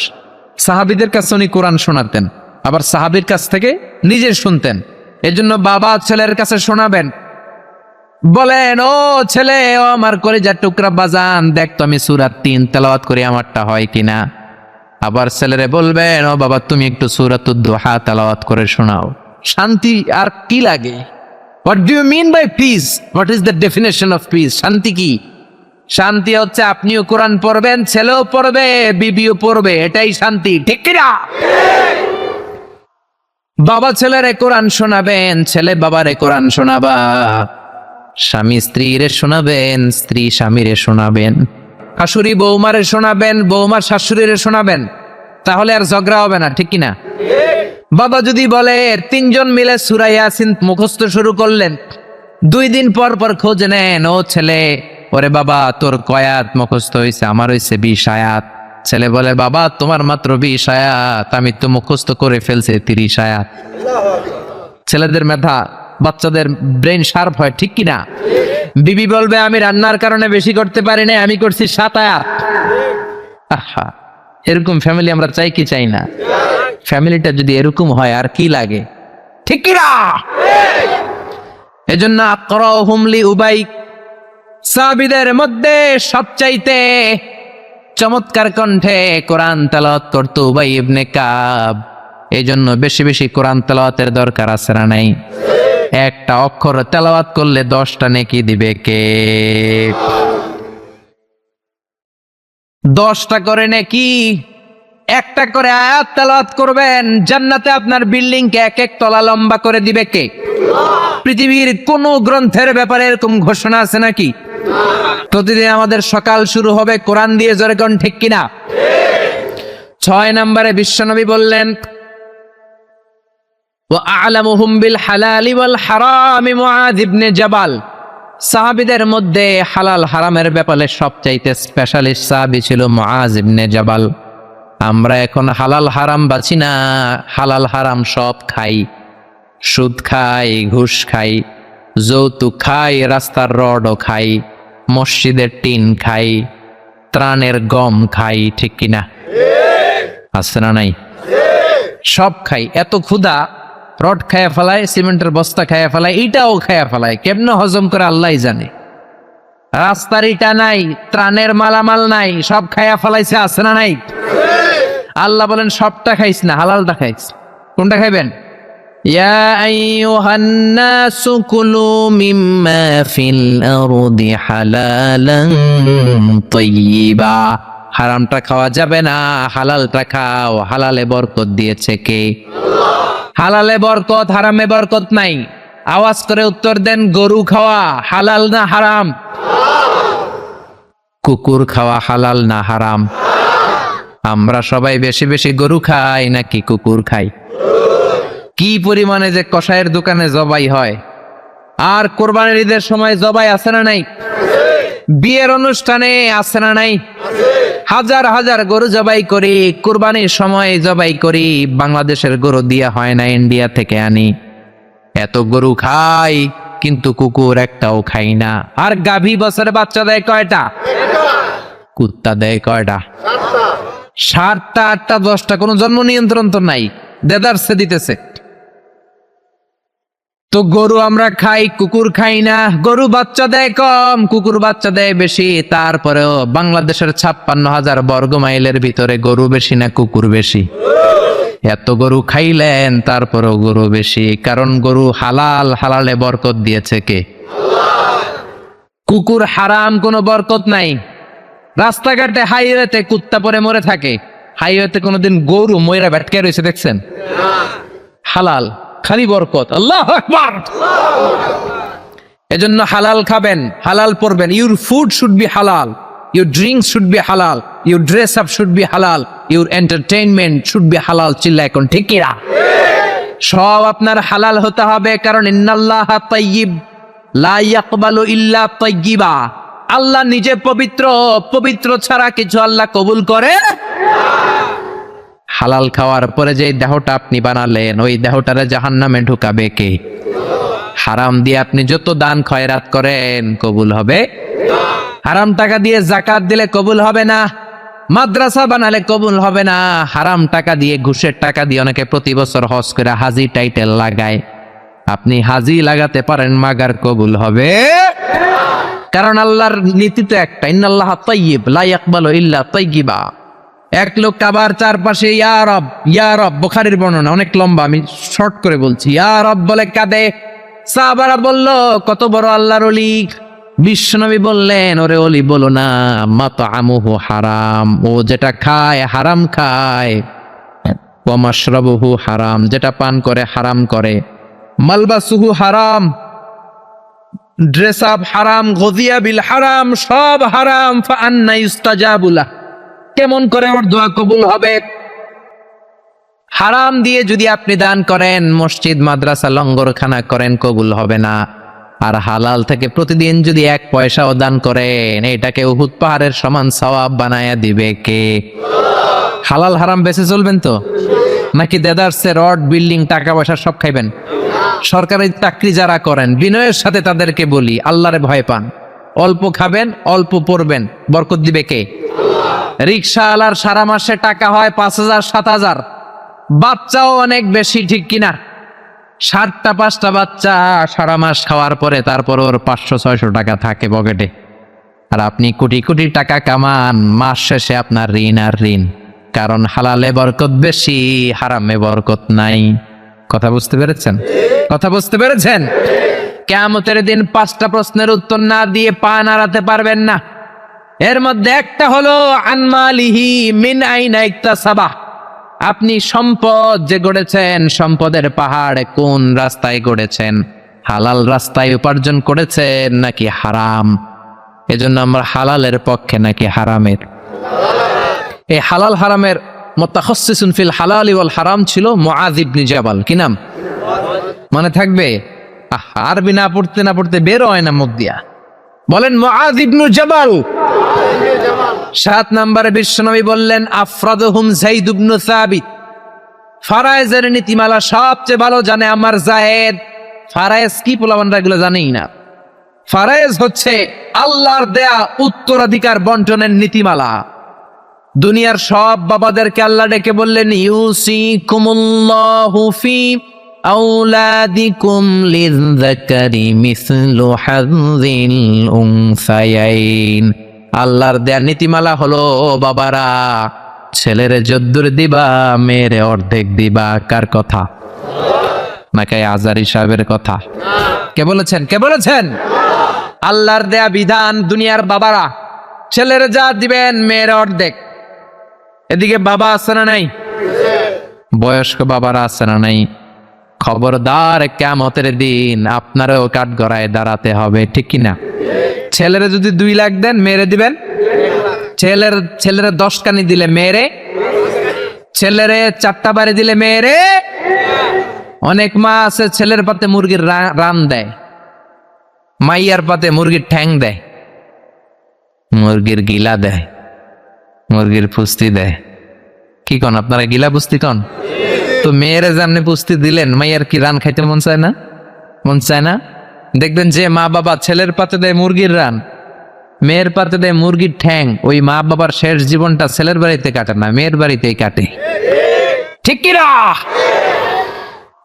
সাহাবীদের কাছে উনি কোরআন শোনাতেন, আবার সাহাবীর কাছ থেকে নিজে শুনতেন। এজন্য বাবা ছেলের কাছে শোনাবেন, বলেন, ও ছেলে, ও আমার কলিজার টুকরা বাজান, দেখ তো আমি সূরা ৩ তেলাওয়াত করি, আমারটা হয় কিনা। আবার ছেলেরে বলবেন, ও বাবা তুমি একটু সূরাতুদ দুহা তেলাওয়াত করে শোনাও। শান্তি আর কি লাগে? What do you mean by peace? What is the definition of peace? শান্তি কি? শান্তি হচ্ছে আপনিও কোরআন পড়বেন, ছেলেও পড়বে, বিবিও পড়বে, এটাই শান্তি, ঠিক কিনা? বাবা ছেলেরে কোরআন শোনাবেন, ছেলে বাবারে কোরআন শোনাবা, স্বামী স্ত্রীরে শোনাবেন, স্ত্রী স্বামীরে শোনাবেন, শাশুড়ি বৌমারে শোনাবেন, বৌমা শাশুড়িরে শোনাবেন, তাহলে আর ঝগড়া হবে না, ঠিক কিনা? বাবা যদি বলে ৩ জন মিলে সূরা ইয়াসিন মুখস্থ শুরু করলেন, 2 দিন পর পর খোঁজ নেন, ও ছেলে, ওরে বাবা তোর কয় আয়াত মুখস্থ হয়েছে? আমার হয়েছে 20 আয়াত। ছেলে বলে, বাবা তোমার মাত্র 20 আয়াত, আমি তো মুখস্থ করে ফেলছি 30 আয়াত। ছেলেদের মেধা, বাচ্চাদের ব্রেন শার্প হয়, ঠিক কিনা? বিবি বলবে, আমি রান্নার কারণে বেশি করতে পারি না, আমি করছি 7 আয়াত। আহা, এরকম ফ্যামিলি আমরা চাই কি চাই না? ফ্যামিলিটা যদি এরকম হয় আর কি লাগে, ঠিক কিনা? এজন্য আকরাহুম লিউবাই, সাহাবীদের মধ্যে সবচাইতে চমৎকার কণ্ঠে কোরআন তেলাওয়াত করত উবাই ইবনে কাব। এজন্য বেশি বেশি কোরআন তেলাওয়াতের দরকার আছে না নাই? একটা অক্ষর তেলাওয়াত করলে 10টা নেকি দিবে কে? 10টা করে নেকি। একটা করে আয়াত তেলাওয়াত করবেন, জান্নাতে আপনার বিল্ডিং কে 1-1 তলা লম্বা করে দিবে কে? পৃথিবীর কোন গ্রন্থের ব্যাপারে এরকম ঘোষণা আছে নাকি? প্রতিদিন আমাদের সকাল শুরু হবে কোরআন দিয়ে, জোরে কোন ঠিক কিনা? 6 নম্বরে বিশ্বনবী বললেন, ওয়া আ'লামুহুম বিল হালালি ওয়াল হারামি মুআয ইবনে জাবাল। সাহাবীদের মধ্যে হালাল হারামের ব্যাপারে সবচাইতে স্পেশালিস্ট সাহাবী ছিল মুআয ইবনে জাবাল। আমরা এখন হালাল হারাম বাছি না, হালাল হারাম সব খাই। সুদ খাই, ঘুষ খাই, যৌতুক খাই, রাস্তার রডও খাই, মসজিদের টিন খাই, ত্রাণের গম খাই, ঠিক কিনা? আছে না নাই? সব খাই। এত ক্ষুধা, রড খায়া ফেলায়, সিমেন্টের বস্তা খায়া ফেলায়, ইটাও খায়া ফেলায়, কেমনে হজম করে আল্লাহ জানে। রাস্তার ইটা নাই, ত্রাণের মালামাল নাই, সব খায়া ফেলাইছে, আছে না নাই? আল্লাহ বলেন সবটা খাইস না, হালালটা খাইস। কোনটা খাইবেন? ইয়া আইয়ুহান নাসু কুলু মিম্মা ফিল আরদি হালালান তাইয়্যিবা। হারামটা খাওয়া যাবে না, হালালটা খাও। হালালে বরকত দিয়েছে কে? হালালে বরকত, হারামে বরকত নাই। আওয়াজ করে উত্তর দেন, গরু খাওয়া হালাল না হারাম? কুকুর খাওয়া হালাল না হারাম? আমরা সবাই বেশি বেশি গরু খাই নাকি কুকুর খাই? কি পরিমাণে যে কসাইয়ের দোকানে জবাই হয়, আর কোরবানির ঈদের সময় জবাই আছে না নাই? বিয়ের অনুষ্ঠানে আছে না নাই? হাজার হাজার গরু জবাই করি, কোরবানির সময় জবাই করি। বাংলাদেশের গরু দিয়া হয় না, ইন্ডিয়া থেকে আনি। এত গরু খাই, কিন্তু কুকুর একটাও খাই না। আর গাভী বছরে বাচ্চা দেয় কয়টা? কুত্তা দেয় কয়টা? 7টা, 8টা, 10টা। কোনো জন্ম নিয়ন্ত্রণ তো নাই, দেদারসে দিতেছে। তো গরু আমরা খাই, কুকুর খাই না। গরু বাচ্চা দেয় কম, কুকুর বাচ্চা দেয় বেশি। তারপরেও বাংলাদেশের 56,000 বর্গ মাইলের ভিতরে গরু বেশি না কুকুর বেশি? এত গরু খাইলেন, তারপরেও গরু বেশি। কারণ গরু হালাল, হালালে বরকত দিয়েছে কে? কুকুর হারাম, কোনো বরকত নাই। রাস্তাঘাটে হাইওয়েতে কুত্তা পরে মরে থাকে, হাইওয়েতে কোনোদিন গরু ময়রা ভেটকে রয়েছে দেখছেন? হালাল, খালি বরকত। আল্লাহু আকবার। এজন্য হালাল খাবেন, হালাল পড়বেন। ইউর ফুড শুড বি হালাল, ইউর ড্রিঙ্কস শুড বি হালাল, your dress up should be হালাল, ইউর এন্টারটেইনমেন্ট শুড বি হালাল। চিল্লা এখন ঠিক কিনা? সব আপনার হালাল হতে হবে, কারণ ইন্নাল্লাহা তাইয়্যিব লা ইয়াকবালু ইল্লা তাইয়্যিবা। আল্লাহ নিজে পবিত্র, পবিত্র ছাড়া কিছু আল্লাহ কবুল করে না। হালাল খাওয়ার পরে যে দেহটা আপনি বানালেন, ওই দেহটারে জাহান্নামে ঢুকাবে কে? হারাম দিয়ে আপনি যত দান খয়রাত করেন কবুল হবে? হারাম টাকা দিয়ে যাকাত দিলে কবুল হবে না, মাদ্রাসা বানালে কবুল হবে না। হারাম টাকা দিয়ে, ঘুষের টাকা দিয়ে অনেকে প্রতি বছর হজ করে হাজি টাইটেল লাগায়। আপনি হাজি লাগাতে পারেন, মাগার কবুল হবে? কারণ আল্লাহর নীতি তো একটা, ইন্নাল্লাহ তাইয়্যিব লা ইয়াকবালু ইল্লা তাইয়্যিবা। এক লোক কাবার চারপাশে ইয়া রব, বুখারীর বর্ণনা অনেক লম্বা, আমি শর্ট করে বলছি। ইয়া রব বলে কাঁদে। সাহাবারা বলল, কত বড় আল্লাহর ওলি। বিশ্বনবী বললেন, ওরে ওলি বলো না, মাতআমুহু হারাম, ও যেটা খায় হারাম খায়। ওয়া মাশরাবুহু হারাম, যেটা পান করে হারাম করে। মালবাসুহু হারাম, ড্রেস আপ হারাম, গযিয়া বিল হারাম, সব হারাম। ফাআন্না ইউস্তাজাবু লাহ, কেমন করে ওর দোয়া কবুল হবে? হারাম দিয়ে যদি আপনি দান করেন, মসজিদ মাদ্রাসা লঙ্গরখানা করেন, কবুল হবে না। আর হালাল থেকে প্রতিদিন যদি 1 পয়সাও দান করেন, এটাকে উহুদ পাহাড়ের সমান সওয়াব বানায়া দিবে কে? হালাল হারাম বেঁচে চলবেন তো, নাকি দেদারসে রড বিল্ডিং টাকা পয়সা সব খাইবেন? সরকারি চাকরি যারা করেন, বিনয়ের সাথে তাদেরকে বলি, আল্লাহরে ভয় পান। অল্প খাবেন, অল্প পড়বেন, বরকত দিবে কে? রিক্সাওয়ালার সারা মাসে টাকা হয় 5,000 7,000, বাচ্চাও অনেক বেশি, ঠিক কিনা? 7টা 5টা বাচ্চা সারা মাস খাওয়ার পরে তারপর ওর 500-600 টাকা থাকে পকেটে। আর আপনি কোটি কোটি টাকা কামান, মাস শেষে আপনার ঋণ আর ঋণ। কারণ হালালে বরকত বেশি, হারামে বরকত নাই। কথা বুঝতে পেরেছেন? কথা বুঝতে পেরেছেন? কিয়ামতের দিন 5টা প্রশ্নের উত্তর না দিয়ে পা নাড়াতে পারবেন না। এর মধ্যে একটা হলো আনমালিহি মিন আইনা ইকতাসাবা, আপনি সম্পদ যে গড়েছেন, সম্পদের পাহাড় কোন রাস্তায় গড়েছেন? হালাল রাস্তায় উপার্জন করেছেন নাকি হারাম? এজন্য আমরা হালালের পক্ষে নাকি হারামের? এই হালাল হারামের মুতাখাসসিসুন ফিল হালালি ওয়াল হারাম ছিল মুআয ইবনে জাবাল। কি নাম মনে থাকবে? আরবি না পড়তে বের হয় না মুখ দিয়া। বলেন মুআয ইবনে জাবাল। 7 নম্বরে বিশ্বনবী বললেন, আফরাদুহুম যায়েদ ইবনে সাবিত, ফারায়েজের নীতিমালা সবচেয়ে ভালো জানে আমার যায়েদ। ফারায়েজ কি? পোলাপানরা এগুলো জানেই না। ফারায়েজ হচ্ছে আল্লাহর দেয়া উত্তরাধিকার বন্টনের নীতিমালা। দুনিয়ার সব বাবাদেরকে আল্লাহ ডেকে বললেন, ইউসিকুমুল্লাহু ফি আওলাদিকুম লিযযাকারি মিসলু হাযযিল উনসায়াইন। আল্লাহর দেয়া নীতিমালা হলো, বাবারা ছেলেরে যদ্দুর দিবা, মেয়েরে অর্ধেক দিবা। কার কথা? নাকি আজারি সাহেবের কথা? কে বলেছেন? কে বলেছেন? আল্লাহর দেয়া বিধান, দুনিয়ার বাবারা ছেলেরে যা দিবেন, মেয়ের অর্ধেক। এদিকে বাবা আছে না নাই? বয়স্ক বাবারা আছে না নাই? খবরদার, কিয়ামতের দিন আপনারও কাঠগড়ায় দাঁড়াতে হবে, ঠিক কিনা? ছেলেরে যদি 2 লাখ দেন, মেয়েরে দিবেন? ছেলেরে 10 কানি দিলে মেয়েরে, ছেলেরে 4টা বাড়ি দিলে মেয়েরে। অনেক মা আছে ছেলের পাতে মুরগির রান দেয়, মাইয়ার পাতে মুরগির ঠ্যাং দেয়, মুরগির গিলা দেয়, মুরগির পুস্তি দেয়। কি কন আপনারা? গিলা পুস্তি কন? তো মেয়েরে যেমনি পুস্তি দিলেন, মাইয়ার কি রান খাইতে মন চায় না? মন চায় না? দেখবেন যে মা বাবা ছেলের পাতে দেয় মুরগির রান, মেয়ের পাতে দেয় মুরগির ঠ্যাং, ওই মা বাবার শেষ জীবনটা ছেলের বাড়িতে কাটে না, মেয়ের বাড়িতেই কাটে, ঠিক কিনা?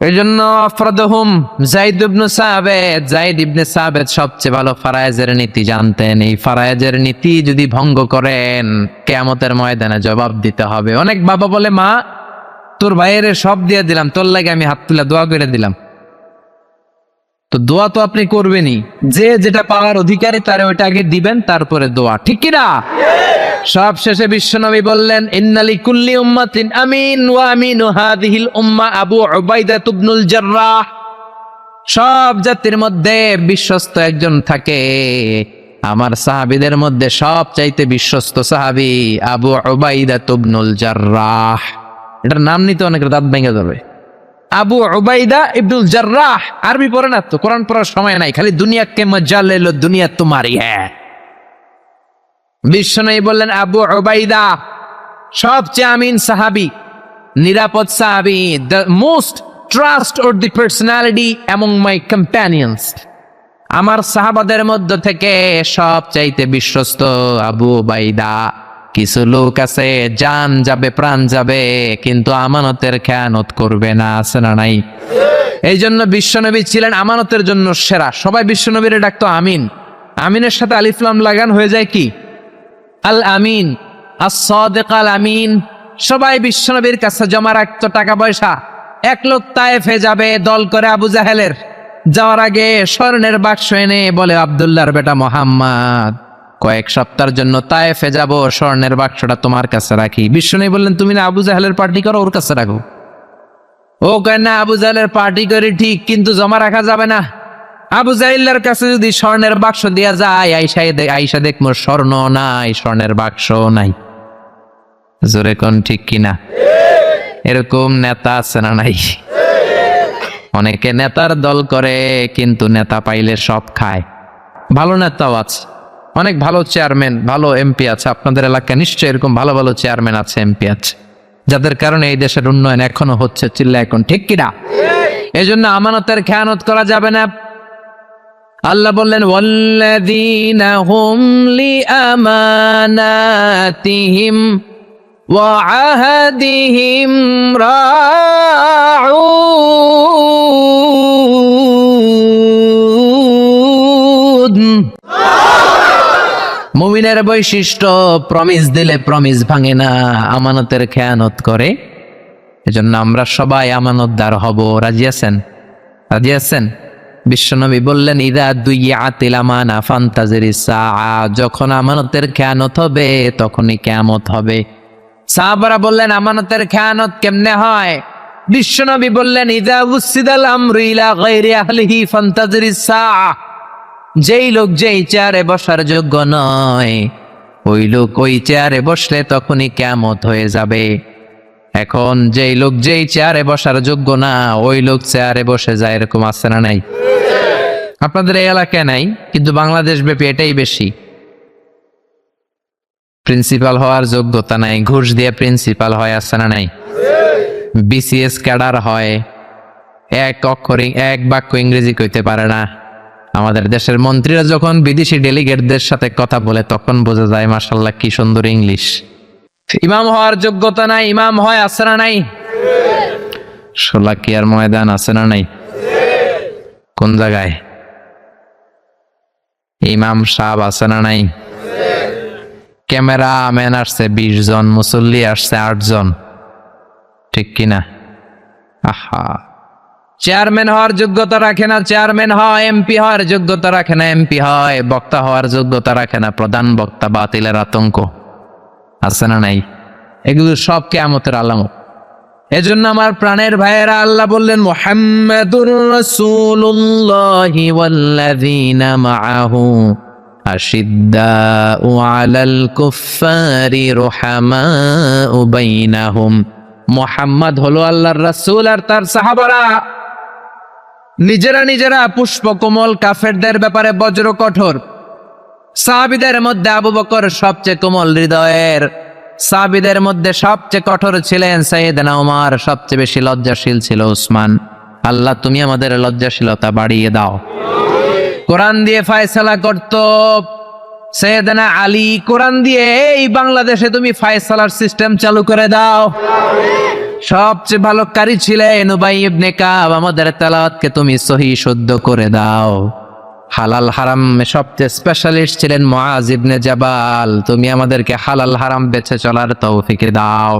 এই জন্য আফরাদুহুম যায়েদ ইবনে সাবিত, যায়েদ ইবনে সাবিত সবচেয়ে ভালো ফারায়েজের নীতি জানতেন। এই ফারায়েজের নীতি যদি ভঙ্গ করেন, কিয়ামতের ময়দানে জবাব দিতে হবে। অনেক বাবা বলে, মা তোর ভাইয়ের সব দিয়ে দিলাম, তোর লাগে আমি হাত তুলে দোয়া করে দিলাম। তো দোয়া তো আপনি করবেনই, যে যেটা পাওয়ার অধিকারী তারে ওইটা আগে দিবেন, তারপরে দোয়া, ঠিক কিনা? সব শেষে বিশ্বনবী বললেন, ইন্নালি কুল্লি উম্মাতিন আমিন ওয়া আমিনু হাযিহিল উম্মাহ আবু উবাইদা ইবনুল জাররাহ। সব জাতির মধ্যে বিশ্বস্ত একজন থাকে, আমার সাহাবীদের মধ্যে সবচাইতে বিশ্বস্ত সাহাবী আবু উবাইদা ইবনুল জাররাহ। এটার নাম নিতে অনেকের দাঁত ভেঙে যাবে। আবু উবাইদা ইবনুল জাররাহ। আরবি পড়ে না তো, কোরআন পড়ার সময় নাই, খালি দুনিয়া কে মজা লে লো, দুনিয়া তোমারি হ্যাঁ। বিশ্বনবী বললেন, আবু উবাইদা সবচেয়ে আমিন সাহাবী, নিরাপদ সাহাবী, the most trustworthy personality among my companions. আমার সাহাবাদের মধ্য থেকে সবচাইতে বিশ্বস্ত আবু উবাইদা। কিছু লোক আছে জান যাবে প্রাণ যাবে কিন্তু আমানতের খেয়ানত করবে না, আছে না নাই? এই জন্য বিশ্বনবী ছিলেন আমানতের জন্য সেরা। সবাই বিশ্বনবীরে ডাকতো আমিন। আমিনের সাথে আলিফ লাম লাগান হয়ে যায় কি? আল আমিন, আস-সাদিক আল আমিন। সবাই বিশ্বনবীর কাছে জমা রাখতো টাকা পয়সা। এক লোক তায়েফে যাবে দল করে আবু জাহেলের, যাওয়ার আগে স্বর্ণের বাক্স এনে বলে আব্দুল্লাহর বেটা মোহাম্মদ, কয়েক সপ্তাহের জন্য তায়েফে যাব, স্বর্ণের বাক্সটা তোমার কাছে রাখি। বিশ্বনবী বললেন, তুমি না আবু জাহেলের পার্টি করো, ওর কাছে রাখো। ও কেন না, আবু জাহেলের পার্টি করি ঠিক, কিন্তু জমা রাখা যাবে না। আবু জাহেলের কাছে যদি স্বর্ণের বাক্স দেয়া যায়, আইসা দেখবো স্বর্ণ নাই, স্বর্ণের বাক্স নাই। জোরে কোন ঠিক কিনা? এরকম নেতা আছে না নাই? অনেকে নেতার দল করে কিন্তু নেতা পাইলে সব খায়। ভালো নেতাও আছে, অনেক ভালো চেয়ারম্যান, ভালো এমপি আছে। আপনাদের এলাকায় নিশ্চয়ই এরকম ভালো ভালো চেয়ারম্যান আছে, এমপি আছে, যাদের কারণে এই দেশের উন্নয়ন এখনো হচ্ছে। চিল্লা এখন ঠিক কিনা? এই জন্য আমানতের খেয়ানত করা যাবে না। আল্লাহ বললেন, ওয়াল্লাযীনা হুম লিআমানাতিহিম ওয়া আহাদিহিম রাউন। মুমিনের বৈশিষ্ট্য, প্রমিস দিলে প্রমিস ভাঙে না, আমানতের খেয়ানত করে। এজন্য আমরা সবাই আমানতদার হব। রাজি আছেন? রাজি আছেন? বিশ্বনবী বললেন, ইদা দুইয়াতিল আমানা ফান্তাজিরিস সাআ। যখন আমানতের খেয়ানত হবে তখনই কিয়ামত হবে। সাহাবারা বললেন, আমানতের খেয়ানত কেমনে হয়? বিশ্বনবী বললেন, ইদা উসিদাল আমরু ইলা গায়রি আহলিহি ফান্তাজিরিস সাআ। যেই লোক যেই চেয়ারে বসার যোগ্য নয়, ওই লোক ওই চেয়ারে বসলে তখনই কিয়ামত হয়ে যাবে। এখন যেই লোক যেই চেয়ারে বসার যোগ্য না, ওই লোক চেয়ারে বসে যায়, এরকম আছে না নাই? আপনাদের এই এলাকায় নাই, কিন্তু বাংলাদেশ ব্যাপী এটাই বেশি। প্রিন্সিপাল হওয়ার যোগ্যতা নাই, ঘুষ দিয়ে প্রিন্সিপাল হয়, আছে না নাই? বিসিএস ক্যাডার হয়, এক বাক্য ইংরেজি কইতে পারে না। আমাদের দেশের মন্ত্রীরা যখন বিদেশি ডেলিগেটদের সাথে কথা বলে তখন বোঝা যায় মাশাআল্লাহ কি সুন্দর ইংলিশ। ইমাম হওয়ার যোগ্যতা নাই, ইমাম হয়, আছে না নাই? শোলাকিয়ার ময়দান, আছে না নাই? কোন জায়গায়? ইমাম সাহেব, আছে না নাই? ক্যামেরা ম্যান আসছে 20 জন, মুসল্লি আসছে 8 জন, ঠিক কিনা? আহা, চেয়ারম্যান হওয়ার যোগ্যতা রাখে না, চেয়ারম্যান হয়। এমপি হওয়ার যোগ্যতা রাখে না, এমপি হয়। বক্তা হওয়ার যোগ্যতা রাখে না, প্রধান বক্তা। বাতিলের আতঙ্ক, আছে না নাই? এগুলো সব কিয়ামতের আলামত। এজন্য আমার প্রাণের ভাইয়েরা, আল্লাহ বললেন, মুহাম্মাদুর রাসূলুল্লাহি ওয়াল্লাযীনা মাআহু আশিদ্দাউ আলাল কুফফারি রুহামাউ বাইনাহুম। মুহাম্মদ হলো আল্লাহর রাসূল, আর তার সাহাবারা নিজেরা পুষ্পকোমল, কাফেরদের ব্যাপারে বজ্র কঠোর। সাহাবীদের মধ্যে আবু বকর সবচেয়ে কোমল হৃদয়ের, সাহাবীদের মধ্যে সবচেয়ে কঠোর ছিলেন সাইয়েদনা ওমর, সবচেয়ে বেশি লজ্জাশীল ছিল উসমান। আল্লাহ তুমি আমাদের লজ্জাশীলতা বাড়িয়ে দাও। কোরআন দিয়ে ফয়সালা করত সাইয়েদনা আলী, কোরআন দিয়ে এই বাংলাদেশে তুমি ফয়সালার সিস্টেম চালু করে দাও। সবচেয়ে ভালো কারি ছিলেন উবাই ইবনে কাব, আমাদের তেলাওয়াতকে তুমি সহি শুদ্ধ করে দাও। হালাল হারাম সবচেয়ে স্পেশালিস্ট ছিলেন মুআজ ইবনে জাবাল, তুমি আমাদেরকে হালাল হারাম বেছে চলার তৌফিক দাও।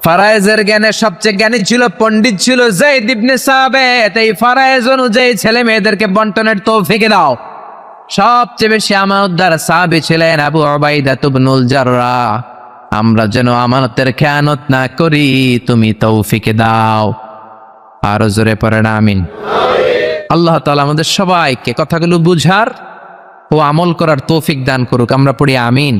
ফারায়েজের জ্ঞানে সবচেয়ে জ্ঞানী ছিল, পণ্ডিত ছিল যায়েদ ইবনে সাবিত, এই ফারায়েজ অনুযায়ী ছেলে মেয়েদেরকে বন্টনের তৌফিক দাও। সবচেয়ে বেশি আমানতদার সাহাবী ছিলেন আবু উবাইদা ইবনুল জাররাহ, আমরা যেন আমানতের খেয়ানত না করি, তুমি তৌফিক দাও। আরো জোরে পড়েন আমিন। আল্লাহ তাআলা আমাদের সবাইকে কথাগুলো বুঝার ও আমল করার তৌফিক দান করুক। আমরা পড়ি আমিন।